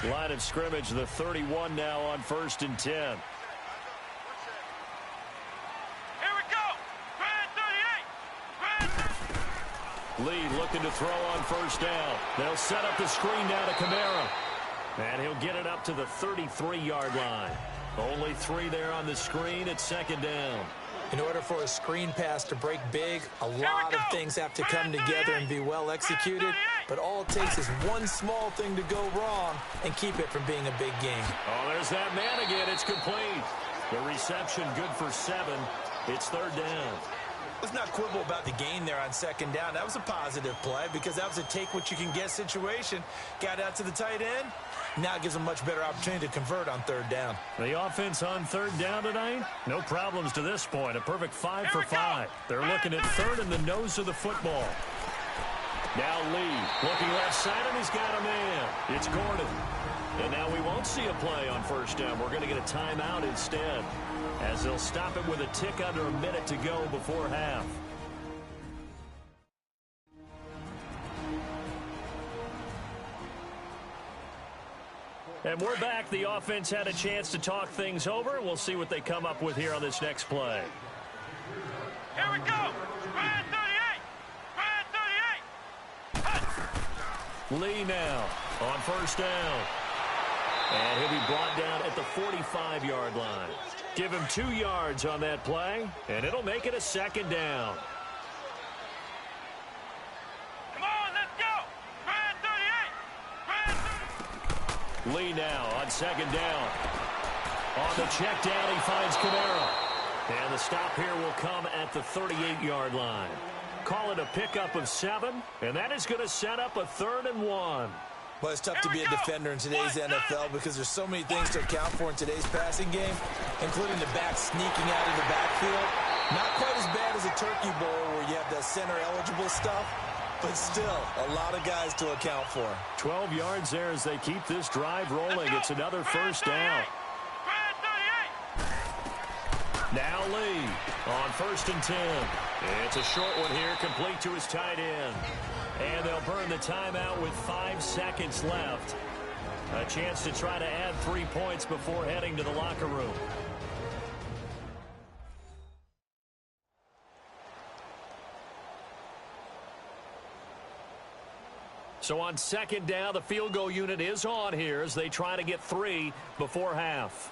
Line of scrimmage, the 31 now on 1st and 10. Lee looking to throw on 1st down. They'll set up the screen down to Kamara. And he'll get it up to the 33-yard line. Only 3 there on the screen at second down. In order for a screen pass to break big, a lot of things have to come together and be well executed. But all it takes is one small thing to go wrong and keep it from being a big game. Oh, there's that man again. It's complete. The reception good for 7. It's third down. Let's not quibble about the gain there on second down. That was a positive play because that was a take-what-you-can-get situation. Got out to the tight end. Now it gives them a much better opportunity to convert on third down. The offense on third down tonight, no problems to this point. A perfect 5 for 5. They're looking at third in the nose of the football. Now Lee looking left side, and he's got a man. It's Gordon. And now we won't see a play on first down. We're going to get a timeout instead, as they'll stop it with a tick under a minute to go before half. And we're back. The offense had a chance to talk things over. We'll see what they come up with here on this next play. Here we go. Ryan 38. Lee now on first down. And he'll be brought down at the 45-yard line. Give him 2 yards on that play, and it'll make it a second down. Come on, let's go. Ryan 38. Lee now on second down. On the check down, he finds Camaro. And the stop here will come at the 38-yard line. Call it a pickup of 7, and that is going to set up a 3rd and 1. Well, it's tough to be a defender in today's NFL because there's so many things to account for in today's passing game, including the back sneaking out of the backfield. Not quite as bad as a turkey bowl where you have that center-eligible stuff, but still a lot of guys to account for. 12 yards there as they keep this drive rolling. It's another first down. Now Lee on 1st and 10. It's a short one here, complete to his tight end. And they'll burn the timeout with 5 seconds left. A chance to try to add 3 points before heading to the locker room. So on second down, the field goal unit is on here as they try to get 3 before half.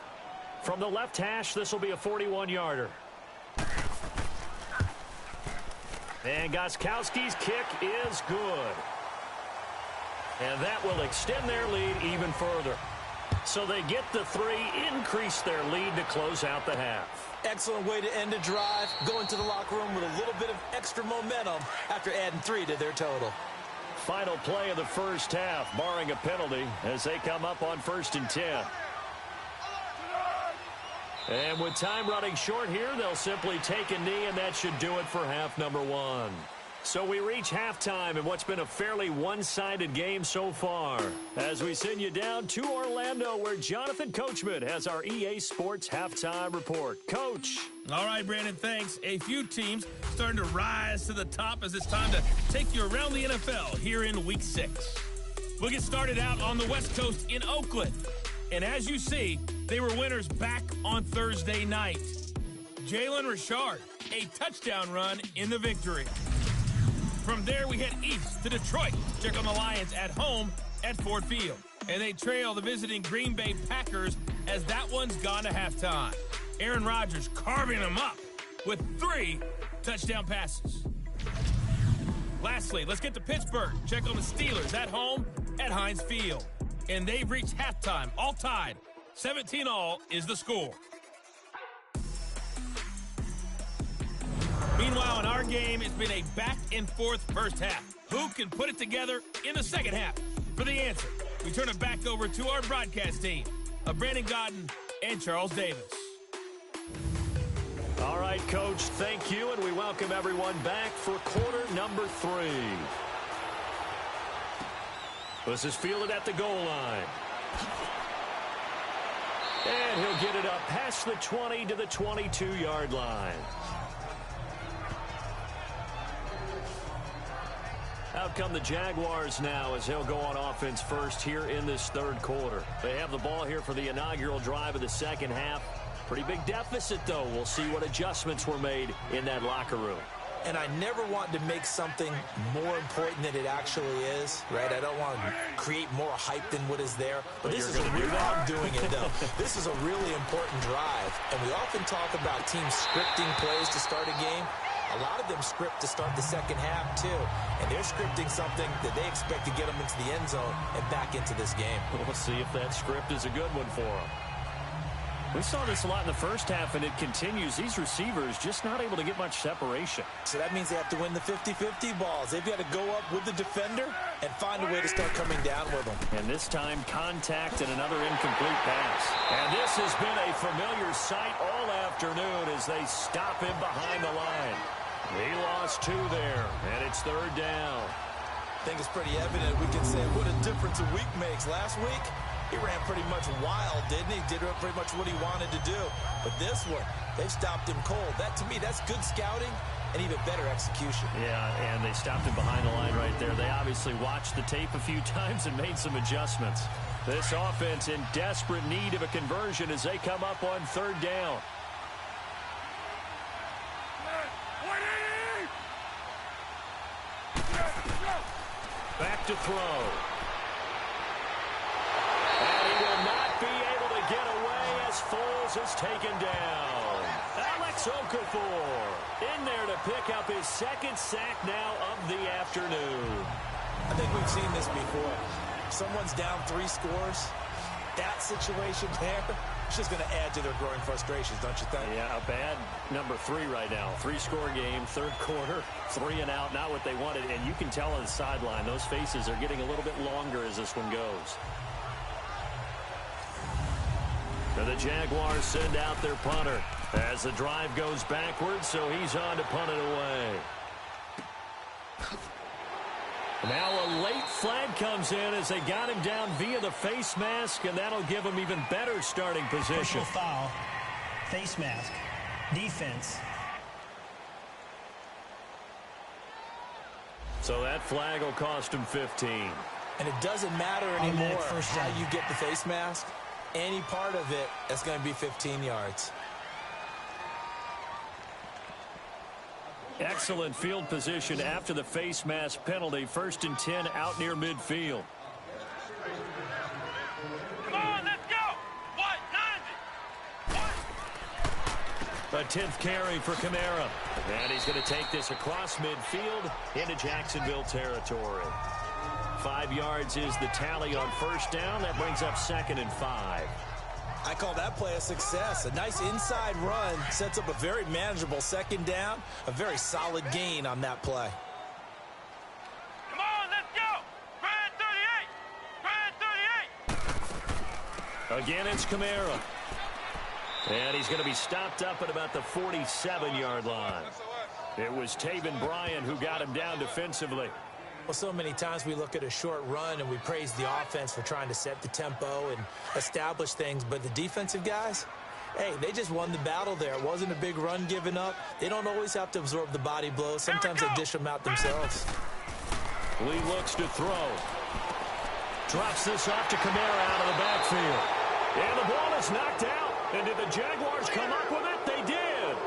From the left hash, this will be a 41-yarder. And Gostkowski's kick is good. And that will extend their lead even further. So they get the 3, increase their lead to close out the half. Excellent way to end a drive. Go into the locker room with a little bit of extra momentum after adding 3 to their total. Final play of the first half, barring a penalty, as they come up on 1st and 10. And with time running short here, they'll simply take a knee, and that should do it for half number 1. So we reach halftime in what's been a fairly one-sided game so far, as we send you down to Orlando, where Jonathan Coachman has our EA Sports Halftime Report. Coach. All right, Brandon, thanks. A few teams starting to rise to the top as it's time to take you around the NFL here in Week 6. We'll get started out on the West Coast in Oakland. And as you see, they were winners back on Thursday night. Jalen Richard, a touchdown run in the victory. From there, we head east to Detroit. Check on the Lions at home at Ford Field. And they trail the visiting Green Bay Packers as that one's gone to halftime. Aaron Rodgers carving them up with 3 touchdown passes. Lastly, let's get to Pittsburgh. Check on the Steelers at home at Heinz Field. And they've reached halftime, all tied. 17-all is the score. Meanwhile, in our game, it's been a back-and-forth first half. Who can put it together in the second half? For the answer, we turn it back over to our broadcast team of Brandon Godden and Charles Davis. All right, Coach, thank you, and we welcome everyone back for quarter number 3. This is fielded at the goal line. And he'll get it up past the 20 to the 22-yard line. Out come the Jaguars now as they'll go on offense first here in this third quarter. They have the ball here for the inaugural drive of the second half. Pretty big deficit, though. We'll see what adjustments were made in that locker room. and I never want to make something more important than it actually is, right? I don't want to create more hype than what is there. But this is a real, I'm doing it, though. This is a really important drive, and we often talk about teams scripting plays to start a game. A lot of them script to start the second half, too. And they're scripting something that they expect to get them into the end zone and back into this game. We'll see if that script is a good one for them. We saw this a lot in the first half, and it continues. These receivers just not able to get much separation. So that means they have to win the 50-50 balls. They've got to go up with the defender and find a way to start coming down with them. And this time, contact and another incomplete pass. And this has been a familiar sight all afternoon as they stop him behind the line. He lost 2 there, and it's 3rd down. I think it's pretty evident. We can say what a difference a week makes. Last week, he ran pretty much wild, didn't he? Did pretty much what he wanted to do. But this one, they've stopped him cold. That, to me, that's good scouting and even better execution. Yeah, and they stopped him behind the line right there. They obviously watched the tape a few times and made some adjustments. This offense in desperate need of a conversion as they come up on 3rd down. Back to throw. And he will not be able to get away as Foles is taken down. Alex Okafor in there to pick up his 2nd sack now of the afternoon. I think we've seen this before. Someone's down 3 scores. That situation there, it's just going to add to their growing frustrations, don't you think? Yeah, a bad number 3 right now. 3-score game, 3rd quarter, 3 and out, not what they wanted. And you can tell on the sideline, those faces are getting a little bit longer as this one goes. And the Jaguars send out their punter as the drive goes backwards, so he's on to punt it away. Now a late flag comes in as they got him down via the face mask, and that'll give him even better starting position. Personal foul, face mask, defense. So that flag will cost him 15. And it doesn't matter anymore how you get the face mask. Any part of it, that's going to be 15 yards. Excellent field position after the face mask penalty. 1st and 10 out near midfield. Come on, let's go. What? 90. A 10th carry for Kamara. And he's going to take this across midfield into Jacksonville territory. 5 yards is the tally on 1st down. That brings up 2nd and 5. I call that play a success. A nice inside run sets up a very manageable 2nd down. A very solid gain on that play. Come on, let's go. Grand 38. Again, it's Kamara. And he's going to be stopped up at about the 47-yard line. It was Taven Bryan who got him down defensively. Well, so many times we look at a short run and we praise the offense for trying to set the tempo and establish things. But the defensive guys, hey, they just won the battle there. It wasn't a big run given up. They don't always have to absorb the body blows. Sometimes they dish them out themselves. Lee looks to throw. Drops this off to Kamara out of the backfield. And the ball is knocked out. And did the Jaguars come up with it? They did.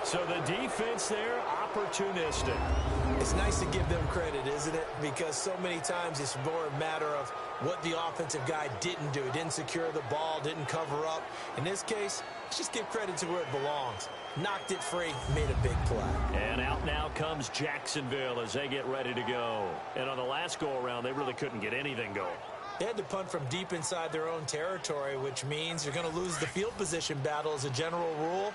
So the defense there, opportunistic. It's nice to give them credit, isn't it? Because so many times it's more a matter of what the offensive guy didn't do. Didn't secure the ball, didn't cover up. In this case, let's just give credit to where it belongs. Knocked it free, made a big play. And out now comes Jacksonville as they get ready to go. And on the last go-around, they really couldn't get anything going. They had to punt from deep inside their own territory, which means you're going to lose the field position battle as a general rule.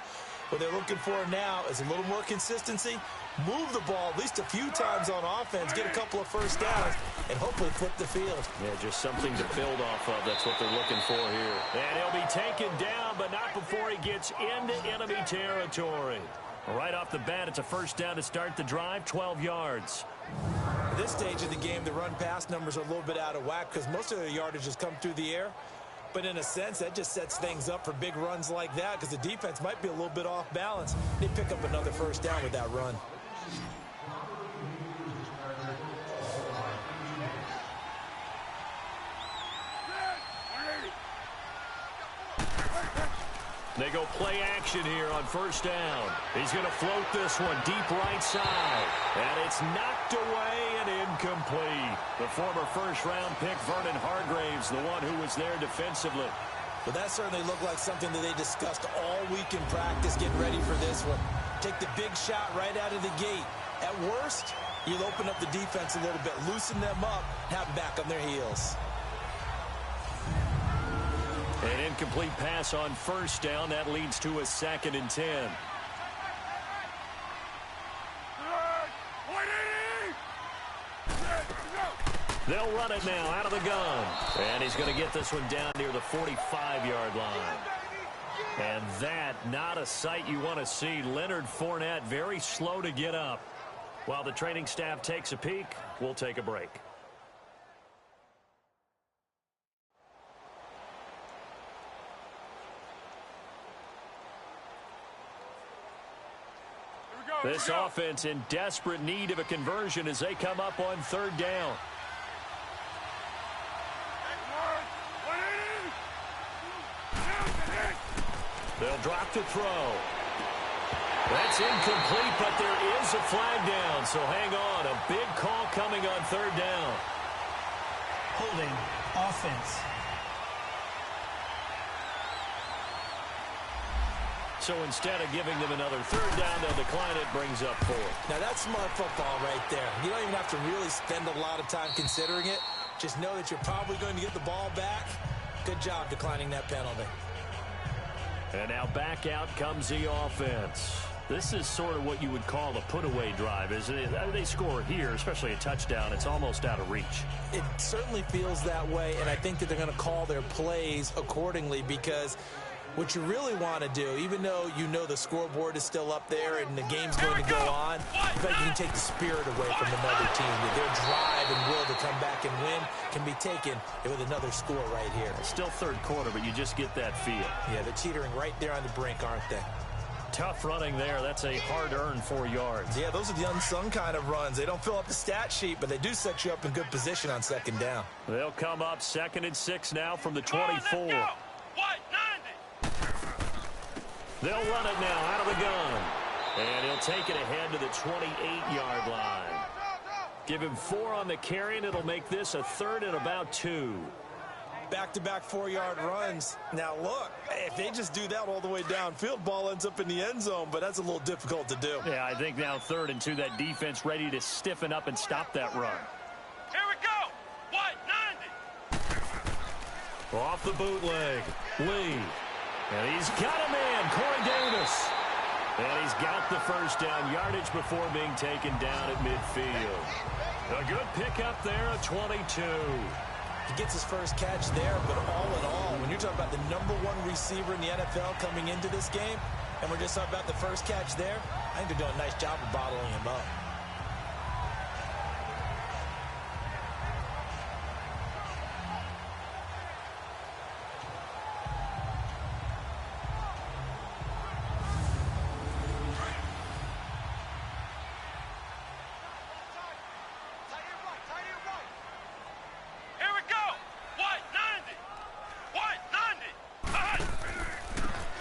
What they're looking for now is a little more consistency, move the ball at least a few times on offense, get a couple of 1st downs, and hopefully flip the field. Yeah, just something to build off of. That's what they're looking for here. And he'll be taken down, but not before he gets into enemy territory. Right off the bat, it's a 1st down to start the drive, 12 yards. At this stage of the game, the run-pass numbers are a little bit out of whack because most of their yardage has come through the air. But in a sense, that just sets things up for big runs like that because the defense might be a little bit off balance. They pick up another 1st down with that run. They go play action here on first down. He's going to float this one deep right side. And it's knocked away and incomplete. The former first-round pick, Vernon Hargraves, the one who was there defensively. Well, that certainly looked like something that they discussed all week in practice getting ready for this one. Take the big shot right out of the gate. At worst, you'll open up the defense a little bit, loosen them up, have them back on their heels. An incomplete pass on first down. That leads to a 2nd and 10. They'll run it now out of the gun. And he's going to get this one down near the 45-yard line. And that, not a sight you want to see. Leonard Fournette very slow to get up. While the training staff takes a peek, we'll take a break. This offense in desperate need of a conversion as they come up on 3rd down. They'll drop to throw. That's incomplete, but there is a flag down, so hang on. A big call coming on 3rd down. Holding offense. So instead of giving them another 3rd down, they'll decline it, brings up 4th. Now, that's smart football right there. You don't even have to really spend a lot of time considering it. Just know that you're probably going to get the ball back. Good job declining that penalty. And now back out comes the offense. This is sort of what you would call a put-away drive, isn't it? They score here, especially a touchdown. It's almost out of reach. It certainly feels that way, and I think that they're going to call their plays accordingly because what you really want to do, even though you know the scoreboard is still up there and the game's going to go on, in fact, you can take the spirit away from another team. Their drive and will to come back and win can be taken with another score right here. Still 3rd quarter, but you just get that feel. Yeah, they're teetering right there on the brink, aren't they? Tough running there. That's a hard-earned 4 yards. Yeah, those are the unsung kind of runs. They don't fill up the stat sheet, but they do set you up in good position on 2nd down. They'll come up 2nd and 6 now from the 24. They'll run it now out of the gun. And he'll take it ahead to the 28-yard line. Give him 4 on the carry, and it'll make this a 3rd and about 2. Back-to-back 4-yard runs. Now, look, if they just do that all the way downfield, ball ends up in the end zone, but that's a little difficult to do. Yeah, I think now 3rd and 2, that defense ready to stiffen up and stop that run. Here we go. What? 90. Off the bootleg. Lee. And he's got a man, Corey Davis. And he's got the first down, yardage before being taken down at midfield. A good pickup there, a 22. He gets his first catch there, but all in all, when you're talking about the #1 receiver in the NFL coming into this game, and we're just talking about the first catch there, I think they're doing a nice job of bottling him up.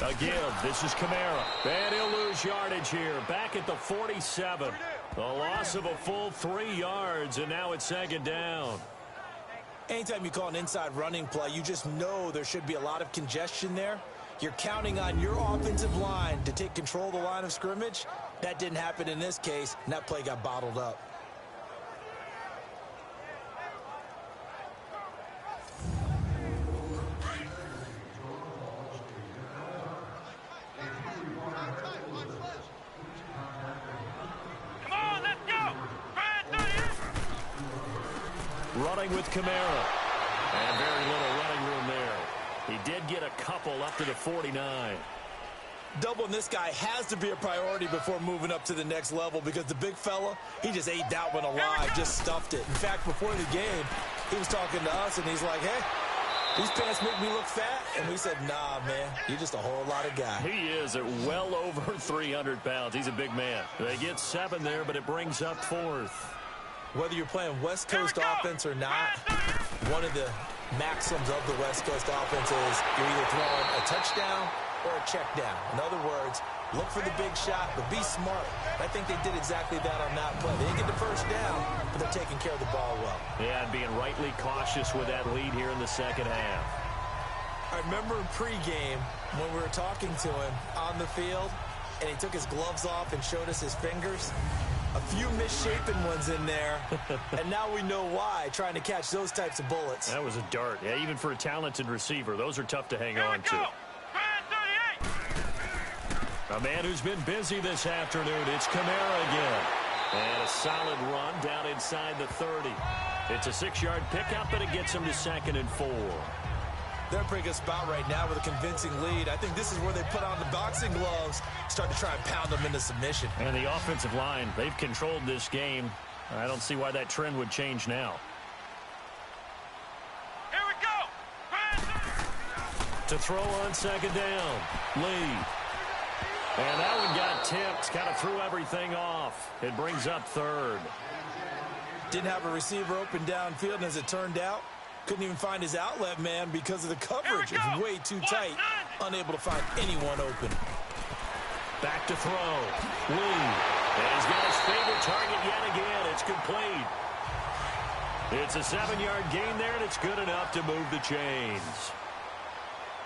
Again, this is Kamara. And he'll lose yardage here. Back at the 47. The loss of a full 3 yards, and now it's 2nd down. Anytime you call an inside running play, you just know there should be a lot of congestion there. You're counting on your offensive line to take control of the line of scrimmage. That didn't happen in this case, and that play got bottled up. Running with Kamara. And very little running room there. He did get a couple up to the 49. Doubling this guy has to be a priority before moving up to the next level because the big fella, he just ate that one alive, just stuffed it. In fact, before the game, he was talking to us, and he's like, hey, these pants make me look fat. And we said, nah, man, you're just a whole lot of guy. He is at well over 300 pounds. He's a big man. They get 7 there, but it brings up 4th. Whether you're playing West Coast offense or not, one of the maxims of the West Coast offense is you're either throwing a touchdown or a check down. In other words, look for the big shot, but be smart. I think they did exactly that on that play. They didn't get the first down, but they're taking care of the ball well. Yeah, and being rightly cautious with that lead here in the second half. I remember in pregame when we were talking to him on the field, and he took his gloves off and showed us his fingers. A few misshapen ones in there, and now we know why, trying to catch those types of bullets. That was a dart. Yeah, even for a talented receiver, those are tough to hang on to. A man who's been busy this afternoon, it's Kamara again. And a solid run down inside the 30. It's a 6-yard pickup, and it gets him to 2nd and 4. They're in a pretty good spot right now with a convincing lead. I think this is where they put on the boxing gloves, start to try and pound them into submission. And the offensive line, they've controlled this game. I don't see why that trend would change now. Here we go. To throw on 2nd down, Lee. And that one got tipped, kind of threw everything off. It brings up 3rd. Didn't have a receiver open downfield, and as it turned out, couldn't even find his outlet man because of the coverage. It's way too tight, unable to find anyone open. Back to throw. Lee. And he's got his favorite target yet again. It's complete. It's a 7-yard gain there, and it's good enough to move the chains.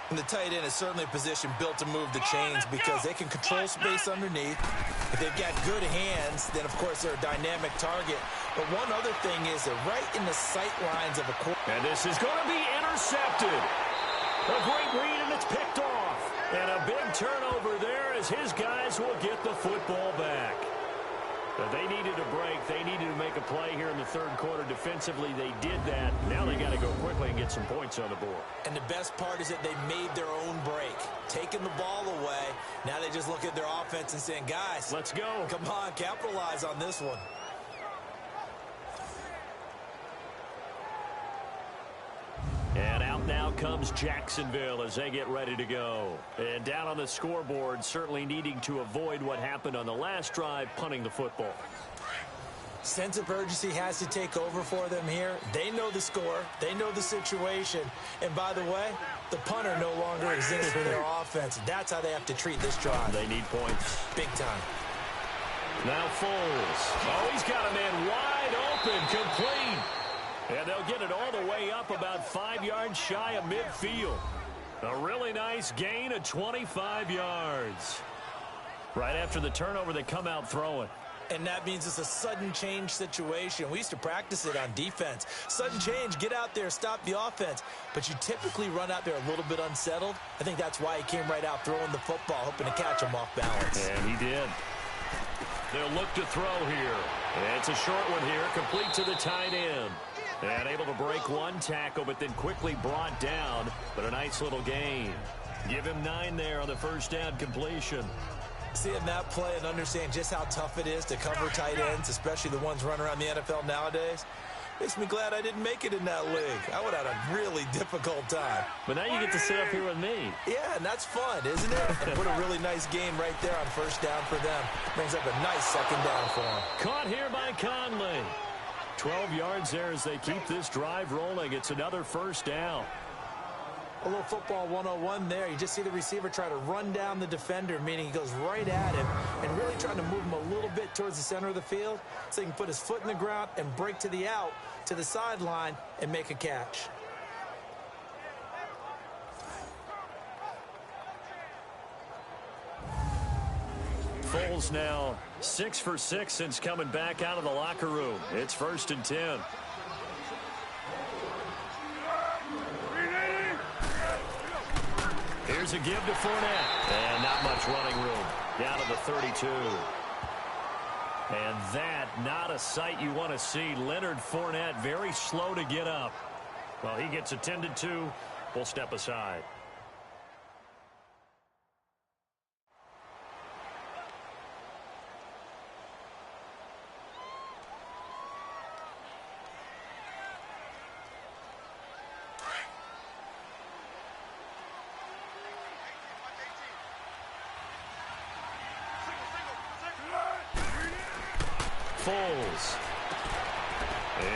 And the tight end is certainly a position built to move the chains because they can control space underneath. If they've got good hands, then, of course, they're a dynamic target. But one other thing is they're right in the sight lines of a quarterback. And this is going to be intercepted. A great read, and it's picked off. And a big turnover there as his guys will get the football back. But they needed a break. They needed to make a play here in the 3rd quarter. Defensively, they did that. Now they got to go quickly and get some points on the board. And the best part is that they made their own break, taking the ball away. Now they just look at their offense and saying, guys, let's go. Come on, capitalize on this one. And out now comes Jacksonville as they get ready to go. And down on the scoreboard, certainly needing to avoid what happened on the last drive, punting the football. Sense of urgency has to take over for them here. They know the score. They know the situation. And by the way, the punter no longer exists for their offense. That's how they have to treat this drive. They need points. Big time. Now Foles. Oh, he's got a man wide open, complete. And they'll get it all the way up about 5 yards shy of midfield. A really nice gain of 25 yards. Right after the turnover, they come out throwing. And that means it's a sudden change situation. We used to practice it on defense. Sudden change, get out there, stop the offense. But you typically run out there a little bit unsettled. I think that's why he came right out throwing the football, hoping to catch him off balance. And he did. They'll look to throw here. And it's a short one here, complete to the tight end. And able to break one tackle, but then quickly brought down. But a nice little gain. Give him 9 there on the first down completion. Seeing that play and understand just how tough it is to cover tight ends, especially the ones running around the NFL nowadays, makes me glad I didn't make it in that league. I would have had a really difficult time. But now you get to sit up here with me. Yeah, and that's fun, isn't it? And put a really nice game right there on first down for them. Brings up a nice second down for them. Caught here by Conley. 12 yards there as they keep this drive rolling. It's another first down. A little football 101 there. You just see the receiver try to run down the defender, meaning he goes right at him and really trying to move him a little bit towards the center of the field so he can put his foot in the ground and break to the out, to the sideline, and make a catch. Foles now 6 for 6 since coming back out of the locker room. It's 1st and 10. Here's a give to Fournette. And not much running room. Down to the 32. And that, not a sight you want to see. Leonard Fournette very slow to get up. Well, he gets attended to. We'll step aside. Foles.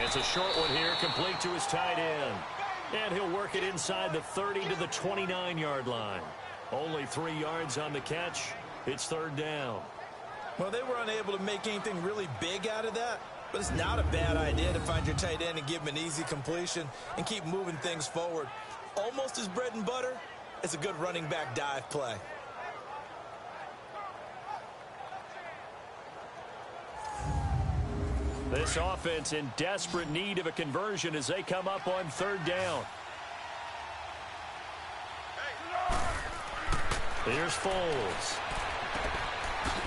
It's a short one here, complete to his tight end. And he'll work it inside the 30 to the 29-yard line. Only 3 yards on the catch. It's third down. Well, they were unable to make anything really big out of that, but it's not a bad idea to find your tight end and give him an easy completion and keep moving things forward. Almost as bread and butter as a good running back dive play. This offense in desperate need of a conversion as they come up on third down. Here's Foles.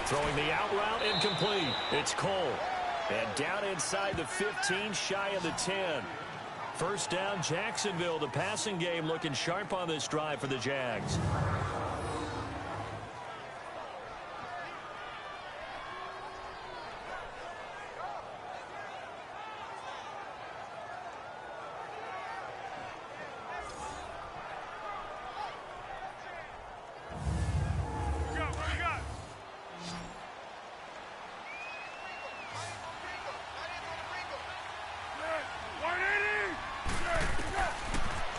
Throwing the out route, incomplete. It's Cole. And down inside the 15, shy of the 10. First down, Jacksonville. The passing game looking sharp on this drive for the Jags.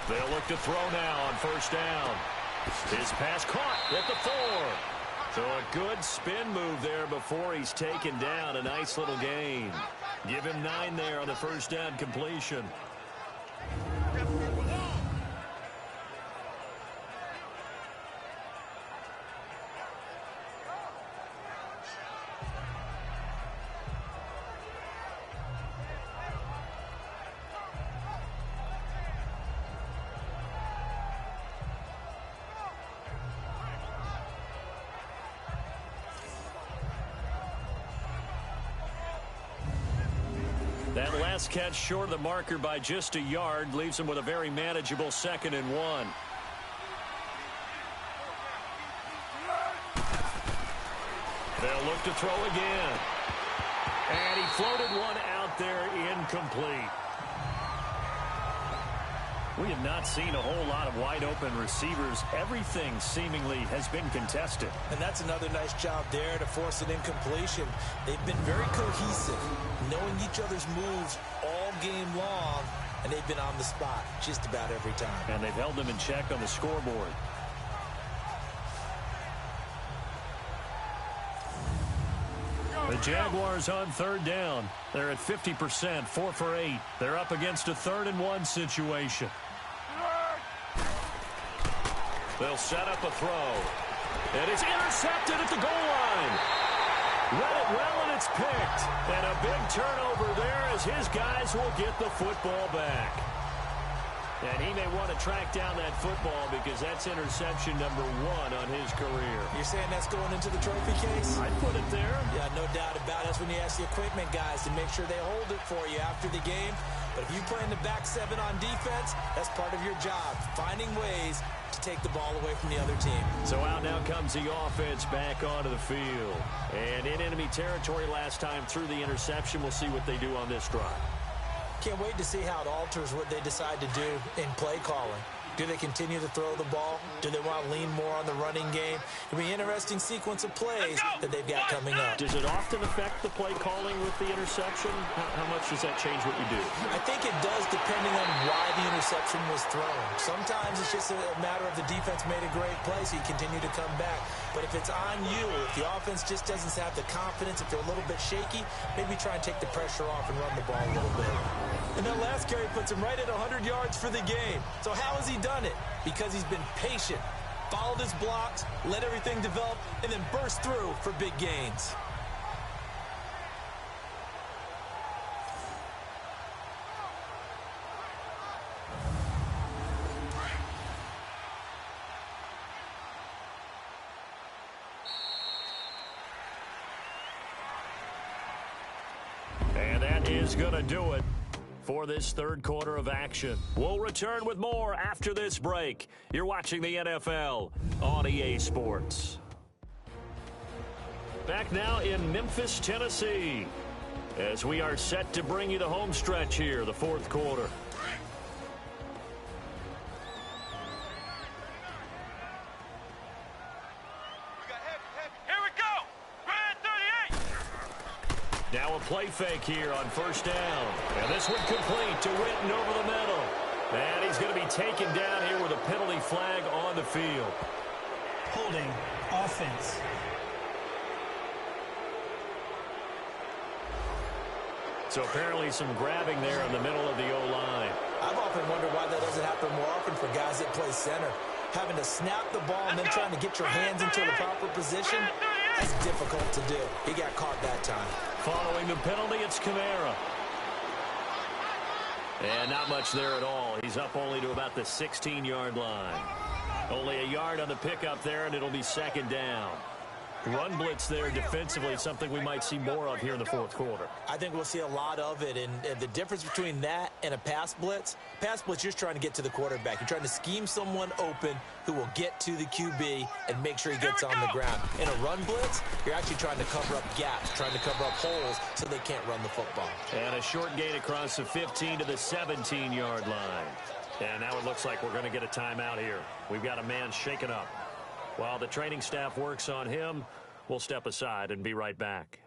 They'll look to throw now on first down. His pass caught at the 4. So a good spin move there before he's taken down. A nice little gain. Give him 9 there on the first down completion. That last catch short of the marker by just a yard leaves him with a very manageable 2nd and 1. They'll look to throw again. And he floated one out there, incomplete. We have not seen a whole lot of wide-open receivers. Everything seemingly has been contested. And that's another nice job there to force an incompletion. They've been very cohesive, knowing each other's moves all game long, and they've been on the spot just about every time. And they've held them in check on the scoreboard. The Jaguars on third down. They're at 50%, 4 for 8. They're up against a 3rd and 1 situation. They'll set up a throw. And it's intercepted at the goal line. Read it well, and it's picked. And a big turnover there as his guys will get the football back. And he may want to track down that football because that's interception number 1 on his career. You're saying that's going into the trophy case? I'd put it there. Yeah, no doubt about it. That's when you ask the equipment guys to make sure they hold it for you after the game. But if you play in the back 7 on defense, that's part of your job, finding ways to take the ball away from the other team. So out now comes the offense back onto the field. And in enemy territory last time through the interception. We'll see what they do on this drive. Can't wait to see how it alters what they decide to do in play calling. Do they continue to throw the ball? Do they want to lean more on the running game? It'll be an interesting sequence of plays that they've got coming up. Does it often affect the play calling with the interception? How much does that change what you do? I think it does depending on why the interception was thrown. Sometimes it's just a matter of the defense made a great play, so you continue to come back. But if it's on you, if the offense just doesn't have the confidence, if they're a little bit shaky, maybe try and take the pressure off and run the ball a little bit. And that last carry puts him right at 100 yards for the game. So how has he done it? Because he's been patient, followed his blocks, let everything develop, and then burst through for big gains. And that is going to do it for this third quarter of action. We'll return with more after this break. You're watching the NFL on EA Sports. Back now in Memphis, Tennessee, as we are set to bring you the home stretch here, the fourth quarter. Now a play fake here on first down. And this one complete to Witten over the middle. And he's going to be taken down here with a penalty flag on the field. Holding offense. So apparently some grabbing there in the middle of the O-line. I've often wondered why that doesn't happen more often for guys that play center. Having to snap the ball and then trying to get your hands into the proper position, that's difficult to do. He got caught that time. Following the penalty, it's Kamara. And not much there at all. He's up only to about the 16-yard line. Only a yard on the pickup there, and it'll be second down. Run blitz there defensively, something we might see more of here in the fourth quarter. I think we'll see a lot of it, and the difference between that and a pass blitz, you're just trying to get to the quarterback. You're trying to scheme someone open who will get to the QB and make sure he gets on the ground. In a run blitz, you're actually trying to cover up gaps, trying to cover up holes so they can't run the football. And a short gain across the 15 to the 17-yard line. And now it looks like we're going to get a timeout here. We've got a man shaken up. While the training staff works on him, we'll step aside and be right back.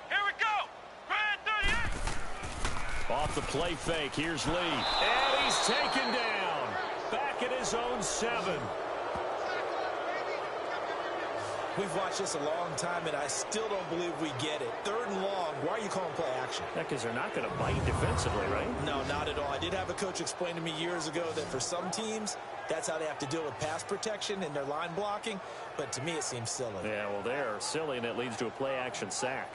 Here we go. Grand 38. Off the play fake, here's Lee. And he's taken down. Back at his own 7. We've watched this a long time, and I still don't believe we get it. 3rd and long, why are you calling play action? Because they're not going to bite defensively, right? No, not at all. I did have a coach explain to me years ago that for some teams, that's how they have to deal with pass protection and their line blocking, but to me it seems silly. Yeah, well, they're silly, and it leads to a play action sack.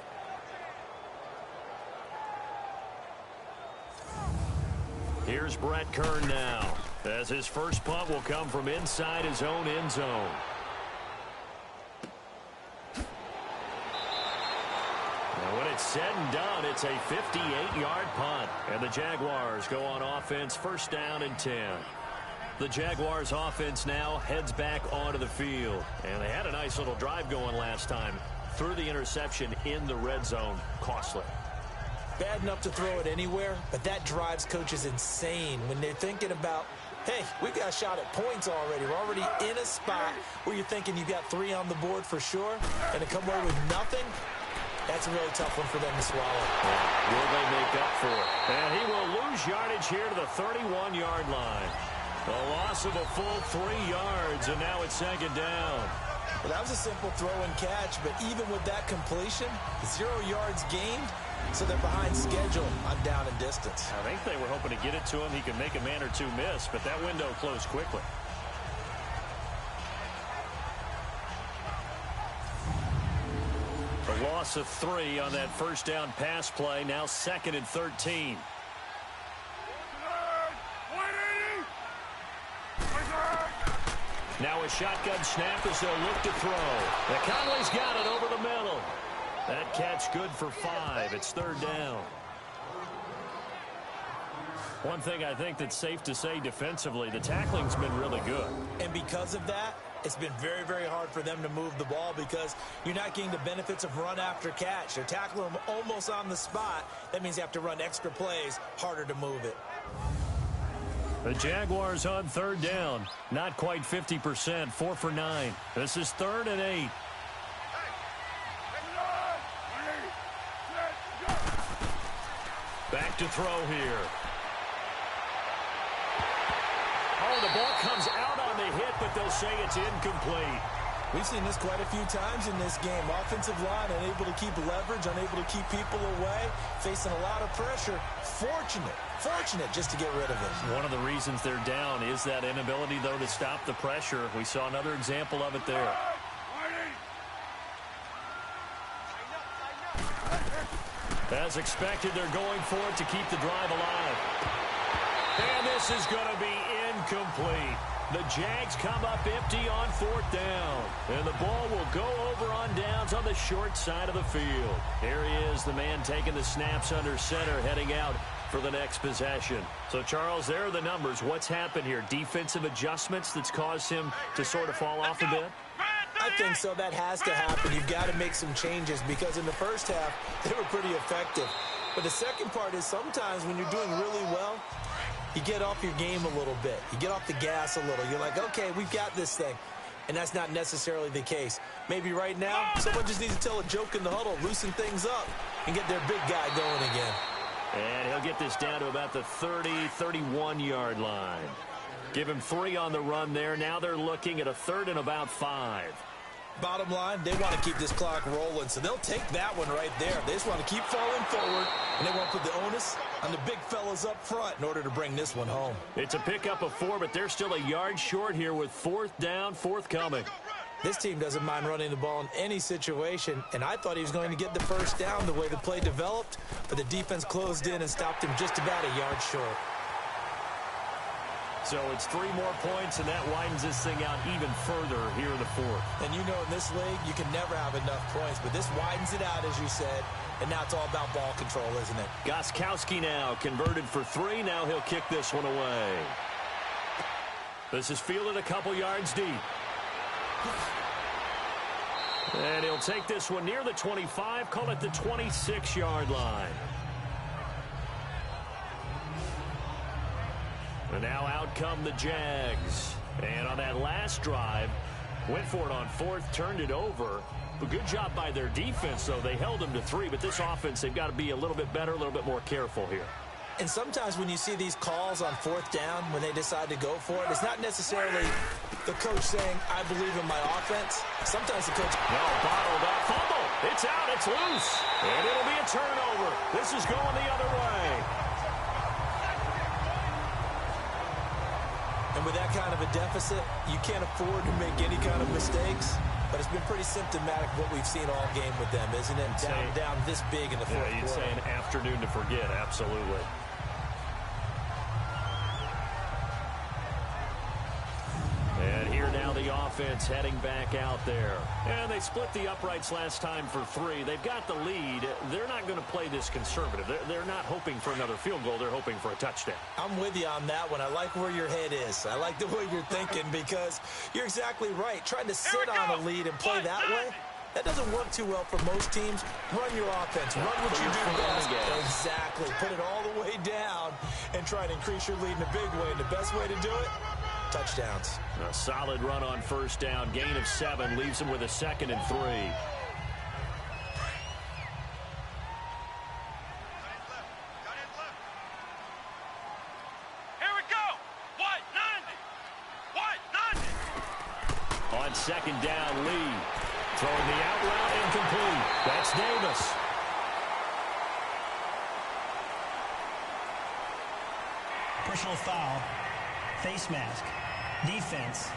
Here's Brett Kern now, as his first punt will come from inside his own end zone. When it's said and done, it's a 58-yard punt. And the Jaguars go on offense, first down and 10. The Jaguars offense now heads back onto the field. And they had a nice little drive going last time. Threw the interception in the red zone. Costly. Bad enough to throw it anywhere, but that drives coaches insane when they're thinking about, hey, we've got a shot at points already. We're already in a spot where you're thinking you've got 3 on the board for sure, and to come away with nothing, that's a really tough one for them to swallow. Will they make up for it? And he will lose yardage here to the 31-yard line. A loss of a full 3 yards, and now it's second down. Well, that was a simple throw and catch, but even with that completion, 0 yards gained, so they're behind schedule on down and distance. I think they were hoping to get it to him. He could make a man or two miss, but that window closed quickly. A loss of 3 on that first down pass play. Now 2nd and 13. Now a shotgun snap as they'll look to throw. Conley's got it over the middle. That catch good for 5. It's 3rd down. One thing I think that's safe to say defensively, the tackling's been really good. And because of that, it's been very, very hard for them to move the ball because you're not getting the benefits of run after catch. They're tackling them almost on the spot. That means you have to run extra plays, harder to move it. The Jaguars on 3rd down. Not quite 50%, 4 for 9. This is 3rd and 8. Back to throw here. Oh, the ball comes out on the hit, but they'll say it's incomplete. We've seen this quite a few times in this game. Offensive line unable to keep leverage, unable to keep people away, facing a lot of pressure. Fortunate just to get rid of it. One of the reasons they're down is that inability, though, to stop the pressure. We saw another example of it there. As expected, they're going for it to keep the drive alive. And this is going to be incomplete. The Jags come up empty on 4th down. And the ball will go over on downs on the short side of the field. Here he is, the man taking the snaps under center, heading out for the next possession. So, Charles, there are the numbers. What's happened here? Defensive adjustments that's caused him to sort of fall off a bit? I think so. That has to happen. You've got to make some changes because in the first half, they were pretty effective. But the second part is sometimes when you're doing really well, you get off your game a little bit. You get off the gas a little. You're like, okay, we've got this thing. and that's not necessarily the case. Maybe right now, someone just needs to tell a joke in the huddle, loosen things up, and get their big guy going again. And he'll get this down to about the 30, 31-yard line. Give him 3 on the run there. Now they're looking at a 3rd and about 5. Bottom line, they want to keep this clock rolling, so they'll take that one right there. They just want to keep falling forward, and they want to put the onus on the big fellas up front in order to bring this one home. It's a pickup of 4, but they're still a yard short here with 4th down, forthcoming. This team doesn't mind running the ball in any situation, and I thought he was going to get the first down the way the play developed, but the defense closed in and stopped him just about a yard short. So it's 3 more points, and that widens this thing out even further here in the 4th. And you know in this league, you can never have enough points, but this widens it out, as you said, and now it's all about ball control, isn't it? Gostkowski now converted for 3. Now he'll kick this one away. This is fielded a couple yards deep. And he'll take this one near the 25, call it the 26-yard line. And now out come the Jags. And on that last drive, went for it on 4th, turned it over. A good job by their defense, though. They held them to 3, but this offense, they've got to be a little bit better, a little bit more careful here. And sometimes when you see these calls on 4th down, when they decide to go for it, it's not necessarily the coach saying, I believe in my offense. Sometimes the coach... No, bottled up, fumble. It's out, it's loose. And it'll be a turnover. This is going the other way. And with that kind of a deficit, you can't afford to make any kind of mistakes. But it's been pretty symptomatic of what we've seen all game with them, isn't it? Down this big in the 4th quarter. You'd say an afternoon to forget, absolutely. And here now the offense heading back out there. And they split the uprights last time for 3. They've got the lead. They're not going to play this conservative. They're not hoping for another field goal. They're hoping for a touchdown. I'm with you on that one. I like where your head is. I like the way you're thinking because you're exactly right. Trying to sit on a lead and play that way, that doesn't work too well for most teams. Run your offense. Run what you do best. Exactly. Put it all the way down and try to increase your lead in a big way. And the best way to do it, touchdowns. A solid run on 1st down. Gain of 7 leaves him with a 2nd and 3. Here we go. White 90. White 90. On 2nd down, Lee. Throwing the out route incomplete. That's Davis. Personal foul. Face mask. Defense.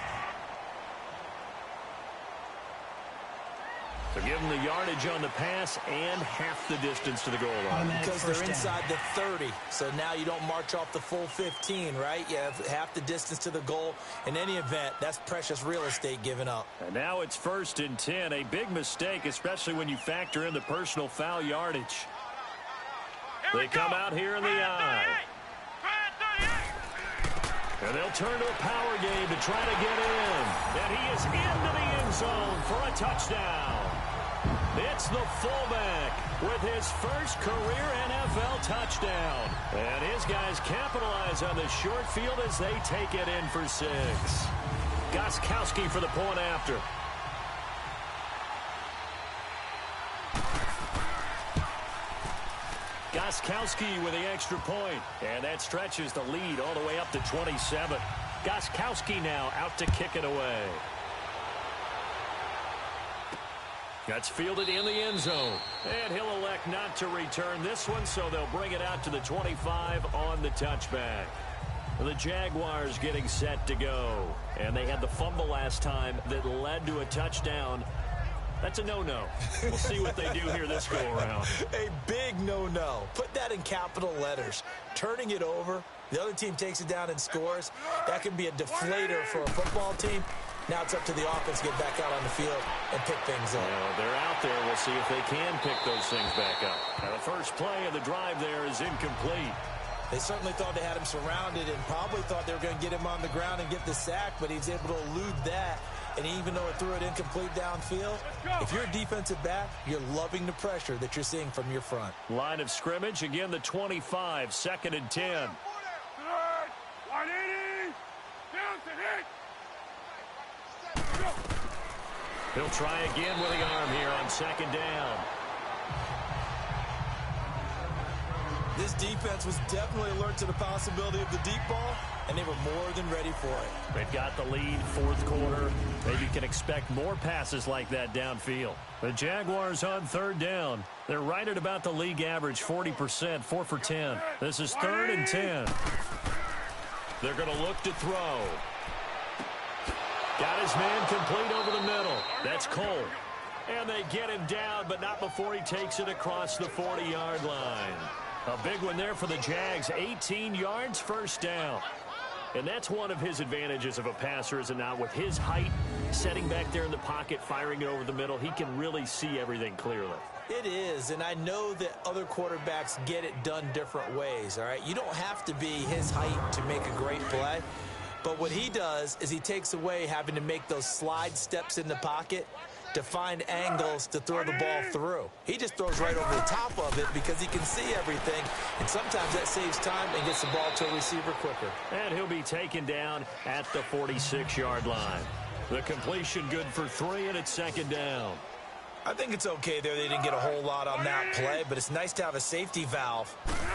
So give them the yardage on the pass and half the distance to the goal line. Because they're inside the 30. So now you don't march off the full 15, right? You have half the distance to the goal. In any event, that's precious real estate given up. And now it's 1st and 10. A big mistake, especially when you factor in the personal foul yardage. They come out here in the eye. And they'll turn to a power game to try to get in. And he is into the end zone for a touchdown. It's the fullback with his first career NFL touchdown. And his guys capitalize on the short field as they take it in for 6. Gostkowski for the point after. Gostkowski with the extra point. And that stretches the lead all the way up to 27. Gostkowski now out to kick it away. That's fielded in the end zone. And he'll elect not to return this one, so they'll bring it out to the 25 on the touchback. The Jaguars getting set to go. And they had the fumble last time that led to a touchdown. That's a no-no. We'll see what they do here this go-around. A big no-no. Put that in capital letters. Turning it over, the other team takes it down and scores. That can be a deflator for a football team. Now it's up to the offense to get back out on the field and pick things up. They're out there. We'll see if they can pick those things back up. Now the first play of the drive there is incomplete. They certainly thought they had him surrounded and probably thought they were going to get him on the ground and get the sack, but he was able to elude that. And even though it threw it incomplete downfield, if you're a defensive back, you're loving the pressure that you're seeing from your front. Line of scrimmage, again the 25, 2nd and 10. 180. Down to hit. Go. He'll try again with the arm here on second down. This defense was definitely alert to the possibility of the deep ball, and they were more than ready for it. They've got the lead, fourth quarter. Maybe you can expect more passes like that downfield. The Jaguars on third down. They're right at about the league average, 40%, 4 for 10. This is 3rd and 10. They're going to look to throw. Got his man complete over the middle. That's Cole. And they get him down, but not before he takes it across the 40-yard line. A big one there for the Jags. 18 yards, first down. And that's one of his advantages of a passer, is it not? With his height, setting back there in the pocket, firing it over the middle, he can really see everything clearly. It is, and I know that other quarterbacks get it done different ways, all right? You don't have to be his height to make a great play. But what he does is he takes away having to make those slide steps in the pocket to find angles to throw the ball through. He just throws right over the top of it because he can see everything, and sometimes that saves time and gets the ball to a receiver quicker. And he'll be taken down at the 46-yard line. The completion good for 3, and it's second down. I think it's okay there. They didn't get a whole lot on that play, but it's nice to have a safety valve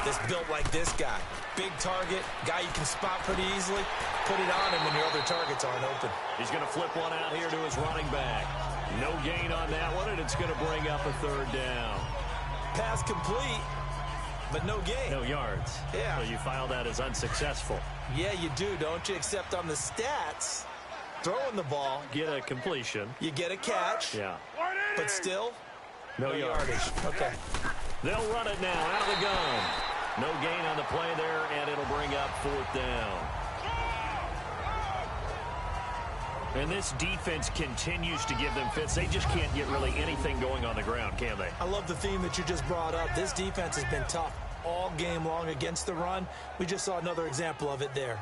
that's built like this guy. Big target, guy you can spot pretty easily. Put it on him when your other targets aren't open. He's going to flip one out here to his running back. No gain on that one, and it's going to bring up a third down. Pass complete, but no gain. No yards. Yeah. So you file that as unsuccessful. Yeah, you do, don't you? Except on the stats, throwing the ball. Get a completion. You get a catch. Yeah. But still, no yardage. Okay. They'll run it now out of the gun. No gain on the play there, and it'll bring up 4th down. And this defense continues to give them fits. They just can't get really anything going on the ground, can they? I love the theme that you just brought up. This defense has been tough all game long against the run. We just saw another example of it there.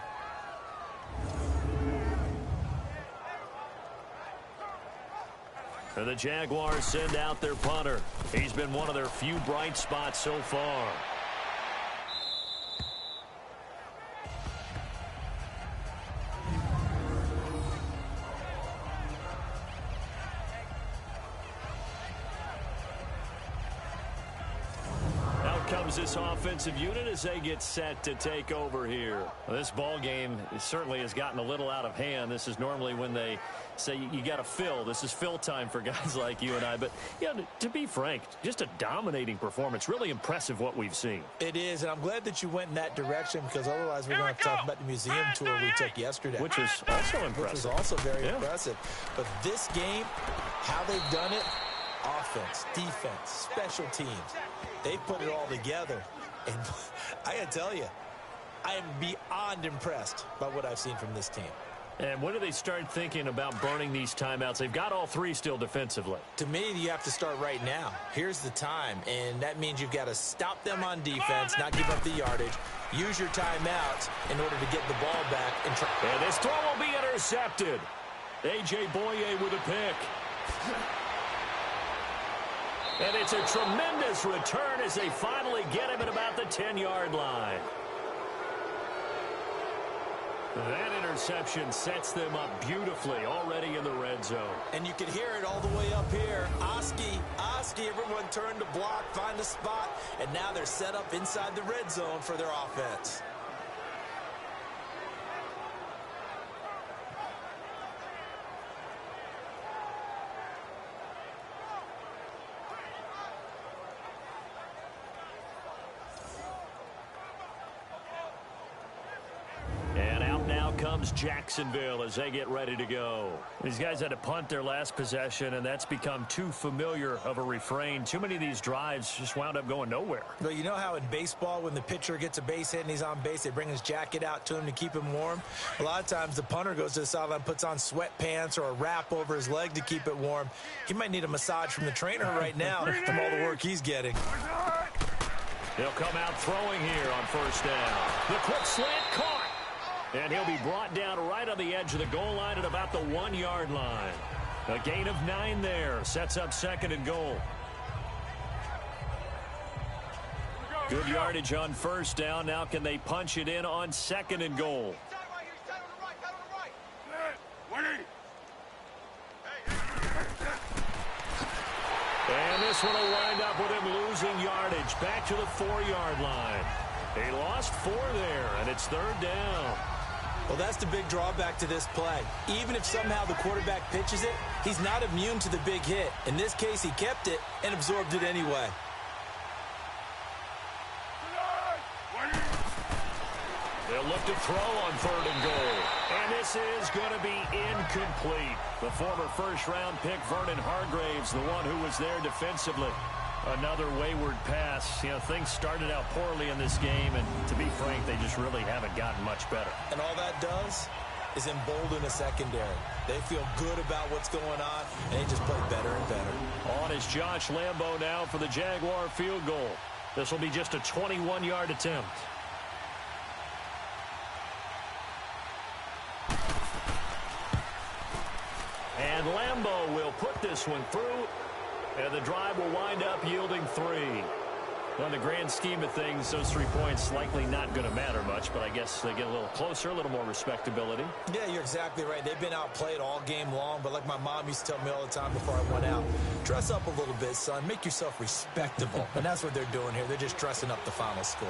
And the Jaguars send out their punter. He's been one of their few bright spots so far. Comes this offensive unit as they get set to take over here. Well, this ball game certainly has gotten a little out of hand. This is normally when they say you got to fill. This is fill time for guys like you and I. But, you know, to be frank, just a dominating performance. Really impressive what we've seen. It is, and I'm glad that you went in that direction because otherwise we're going to talk about the museum tour we took yesterday. Which was also impressive. Which was also very impressive. But this game, how they've done it, offense, defense, special teams, they put it all together. And I got to tell you, I am beyond impressed by what I've seen from this team. And when do they start thinking about burning these timeouts? They've got all 3 still defensively. To me, you have to start right now. Here's the time, and that means you've got to stop them on defense, not give up the yardage, use your timeouts in order to get the ball back. And this throw will be intercepted. A.J. Boye with a pick. And it's a tremendous return as they finally get him at about the 10-yard line. That interception sets them up beautifully already in the red zone. And you can hear it all the way up here. Oski, everyone turned to block, find a spot, and now they're set up inside the red zone for their offense. Comes Jacksonville as they get ready to go. These guys had to punt their last possession, and that's become too familiar of a refrain. Too many of these drives just wound up going nowhere. Well, you know how in baseball when the pitcher gets a base hit and he's on base, they bring his jacket out to him to keep him warm? A lot of times the punter goes to the sideline, puts on sweatpants or a wrap over his leg to keep it warm. He might need a massage from the trainer right now from all the work he's getting. He'll come out throwing here on first down. The quick slant caught. And he'll be brought down right on the edge of the goal line at about the 1-yard line. A gain of 9 there. Sets up 2nd and goal. Good yardage on first down. Now can they punch it in on 2nd and goal? And this one will wind up with him losing yardage back to the 4-yard line. He lost 4 there, and it's 3rd down. Well, that's the big drawback to this play. Even if somehow the quarterback pitches it, he's not immune to the big hit. In this case, he kept it and absorbed it anyway. They'll look to throw on 3rd and goal. And this is going to be incomplete. The former first-round pick, Vernon Hargraves, the one who was there defensively. Another wayward pass. You know, things started out poorly in this game, and to be frank, they just really haven't gotten much better. And all that does is embolden a secondary. They feel good about what's going on, and they just play better and better. On is Josh Lambo now for the Jaguar field goal. This will be just a 21-yard attempt. And Lambo will put this one through, and the drive will wind up yielding 3. On the grand scheme of things, those 3 points likely not going to matter much, but I guess they get a little closer, a little more respectability. Yeah, you're exactly right. They've been outplayed all game long, but like my mom used to tell me all the time before I went out, dress up a little bit, son. Make yourself respectable. And that's what they're doing here. They're just dressing up the final score.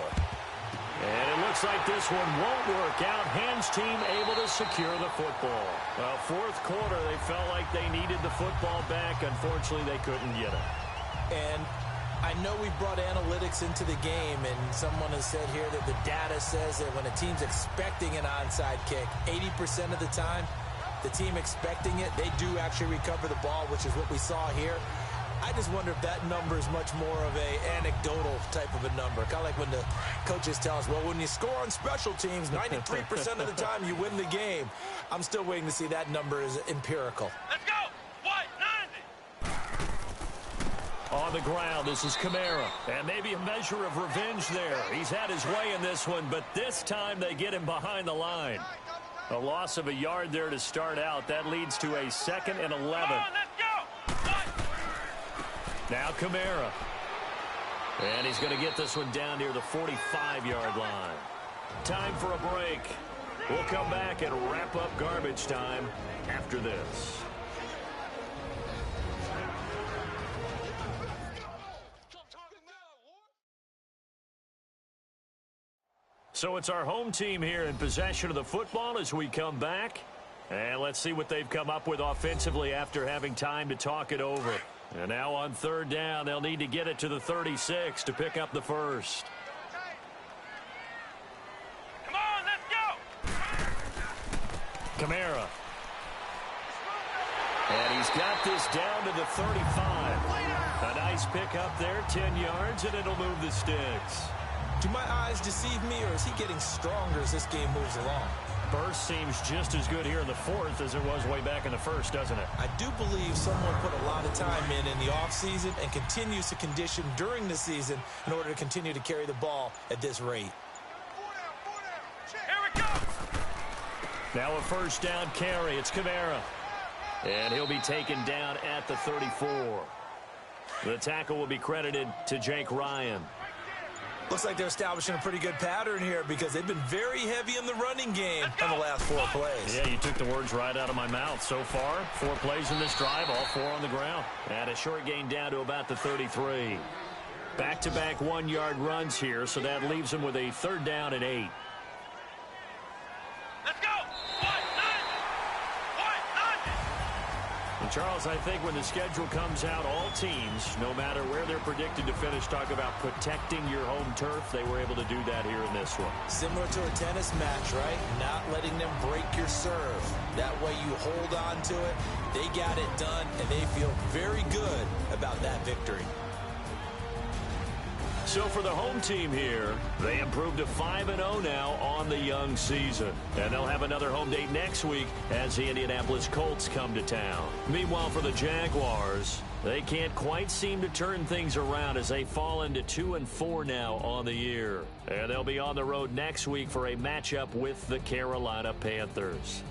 And it looks like this one won't work out. Ham's team able to secure the football. Well, 4th quarter, they felt like they needed the football back. Unfortunately, they couldn't get it. And I know we brought analytics into the game, and someone has said here that the data says that when a team's expecting an onside kick, 80% of the time, the team expecting it, they do actually recover the ball, which is what we saw here. I just wonder if that number is much more of a anecdotal type of a number. Kind of like when the coaches tell us, well, when you score on special teams, 93% of the time you win the game. I'm still waiting to see that number is empirical. Let's go! White 90! On the ground, this is Kamara. And maybe a measure of revenge there. He's had his way in this one, but this time they get him behind the line. A loss of a yard there to start out. That leads to a 2nd and 11. Come on, let's go! Now Kamara. And he's going to get this one down near the 45-yard line. Time for a break. We'll come back and wrap up garbage time after this. So it's our home team here in possession of the football as we come back. And let's see what they've come up with offensively after having time to talk it over. And now on 3rd down, they'll need to get it to the 36 to pick up the first. Come on, let's go! Kamara. And he's got this down to the 35. A nice pickup there, 10 yards, and it'll move the sticks. Do my eyes deceive me, or is he getting stronger as this game moves along? Burst seems just as good here in the 4th as it was way back in the 1st, doesn't it? I do believe someone put a lot of time in the offseason and continues to condition during the season in order to continue to carry the ball at this rate. Here we go! Now a 1st down carry. It's Kamara. And he'll be taken down at the 34. The tackle will be credited to Jake Ryan. Looks like they're establishing a pretty good pattern here because they've been very heavy in the running game on the last 4 plays. Yeah, you took the words right out of my mouth. So far, 4 plays in this drive, all 4 on the ground. And a short gain down to about the 33. Back-to-back 1-yard runs here, so that leaves them with a 3rd down and 8. Let's go! And Charles, I think when the schedule comes out, all teams, no matter where they're predicted to finish, talk about protecting your home turf. They were able to do that here in this one. Similar to a tennis match, right? Not letting them break your serve. That way you hold on to it. They got it done, and they feel very good about that victory. So for the home team here, they improved to 5-0 now on the young season. And they'll have another home date next week as the Indianapolis Colts come to town. Meanwhile, for the Jaguars, they can't quite seem to turn things around as they fall into 2-4 now on the year. And they'll be on the road next week for a matchup with the Carolina Panthers.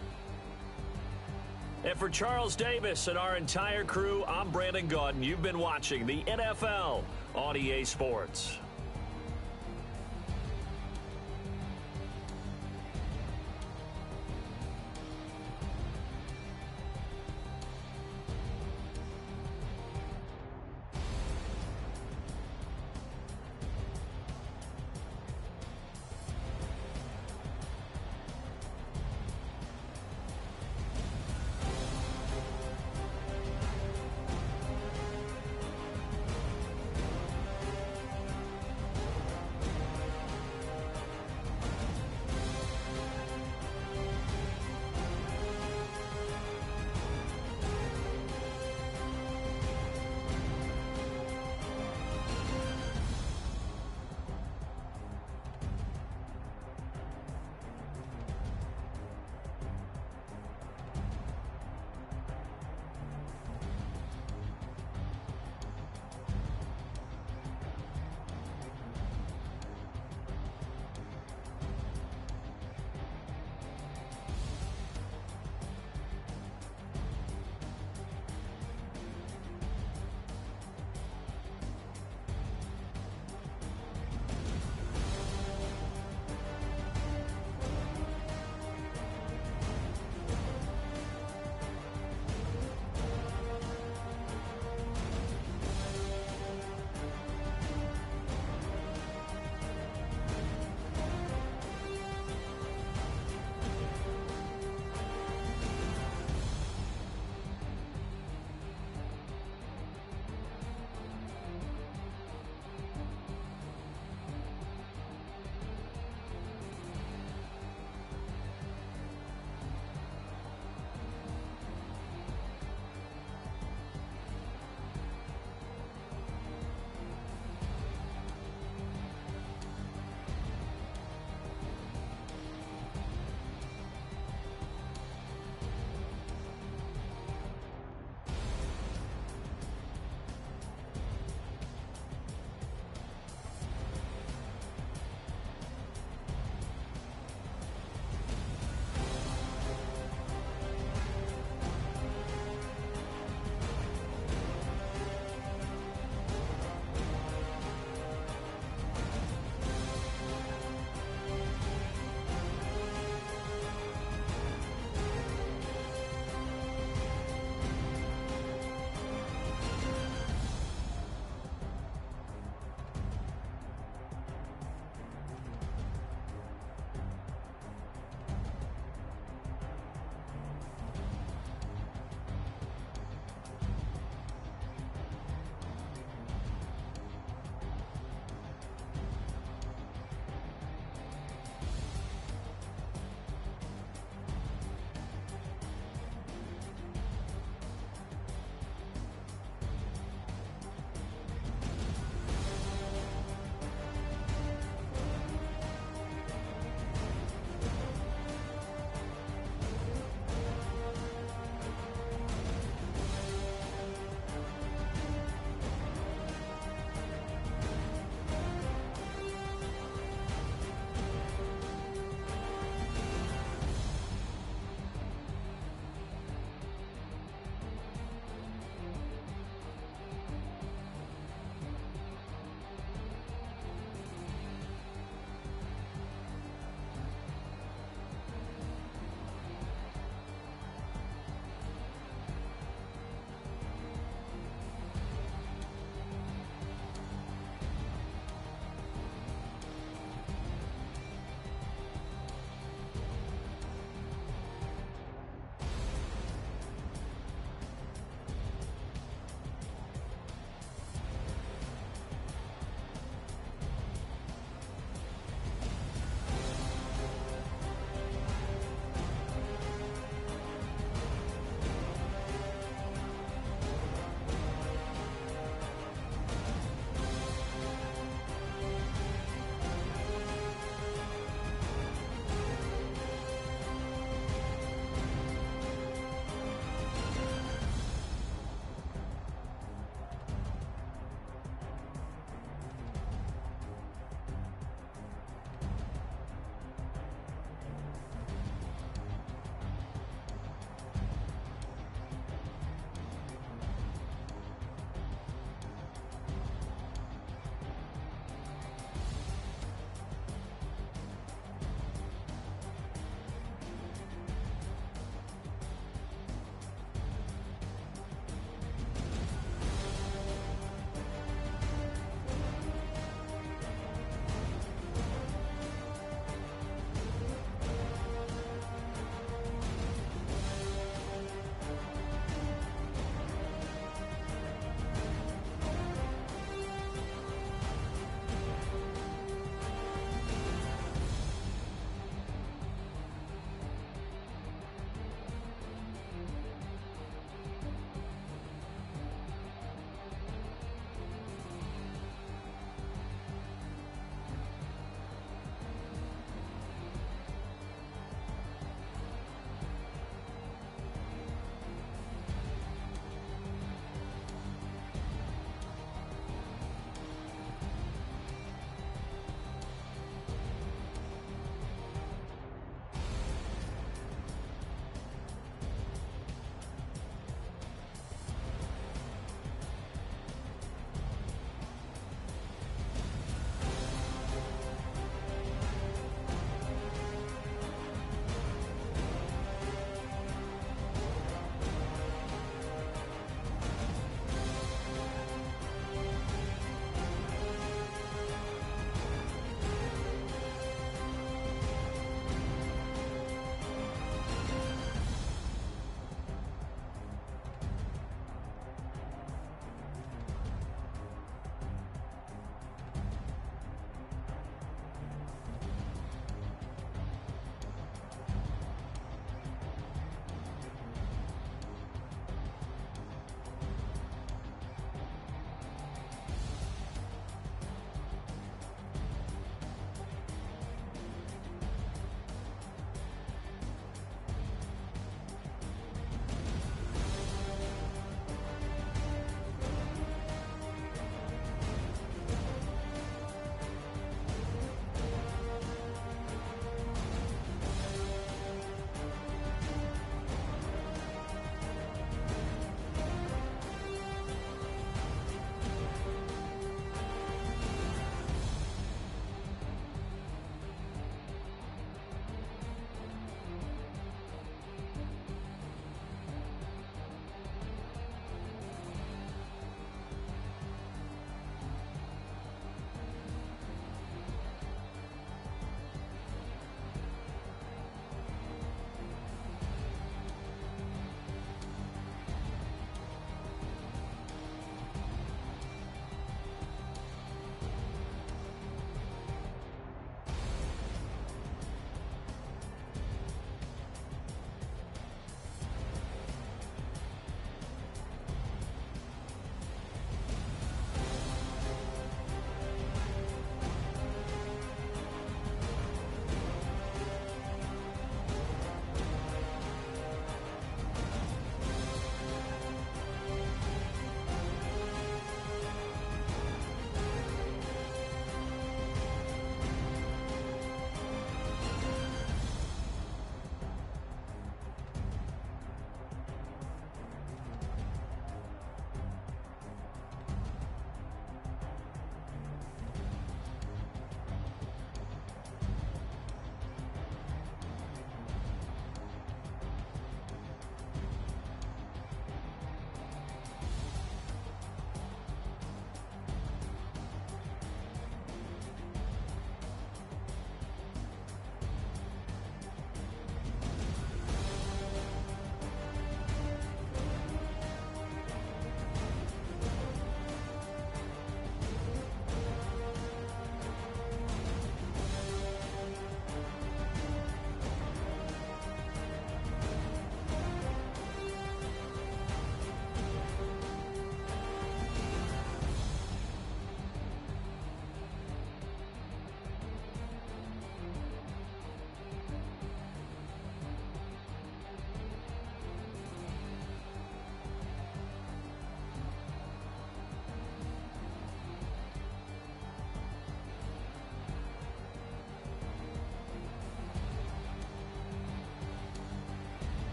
And for Charles Davis and our entire crew, I'm Brandon Gaudin. You've been watching the NFL on EA Sports.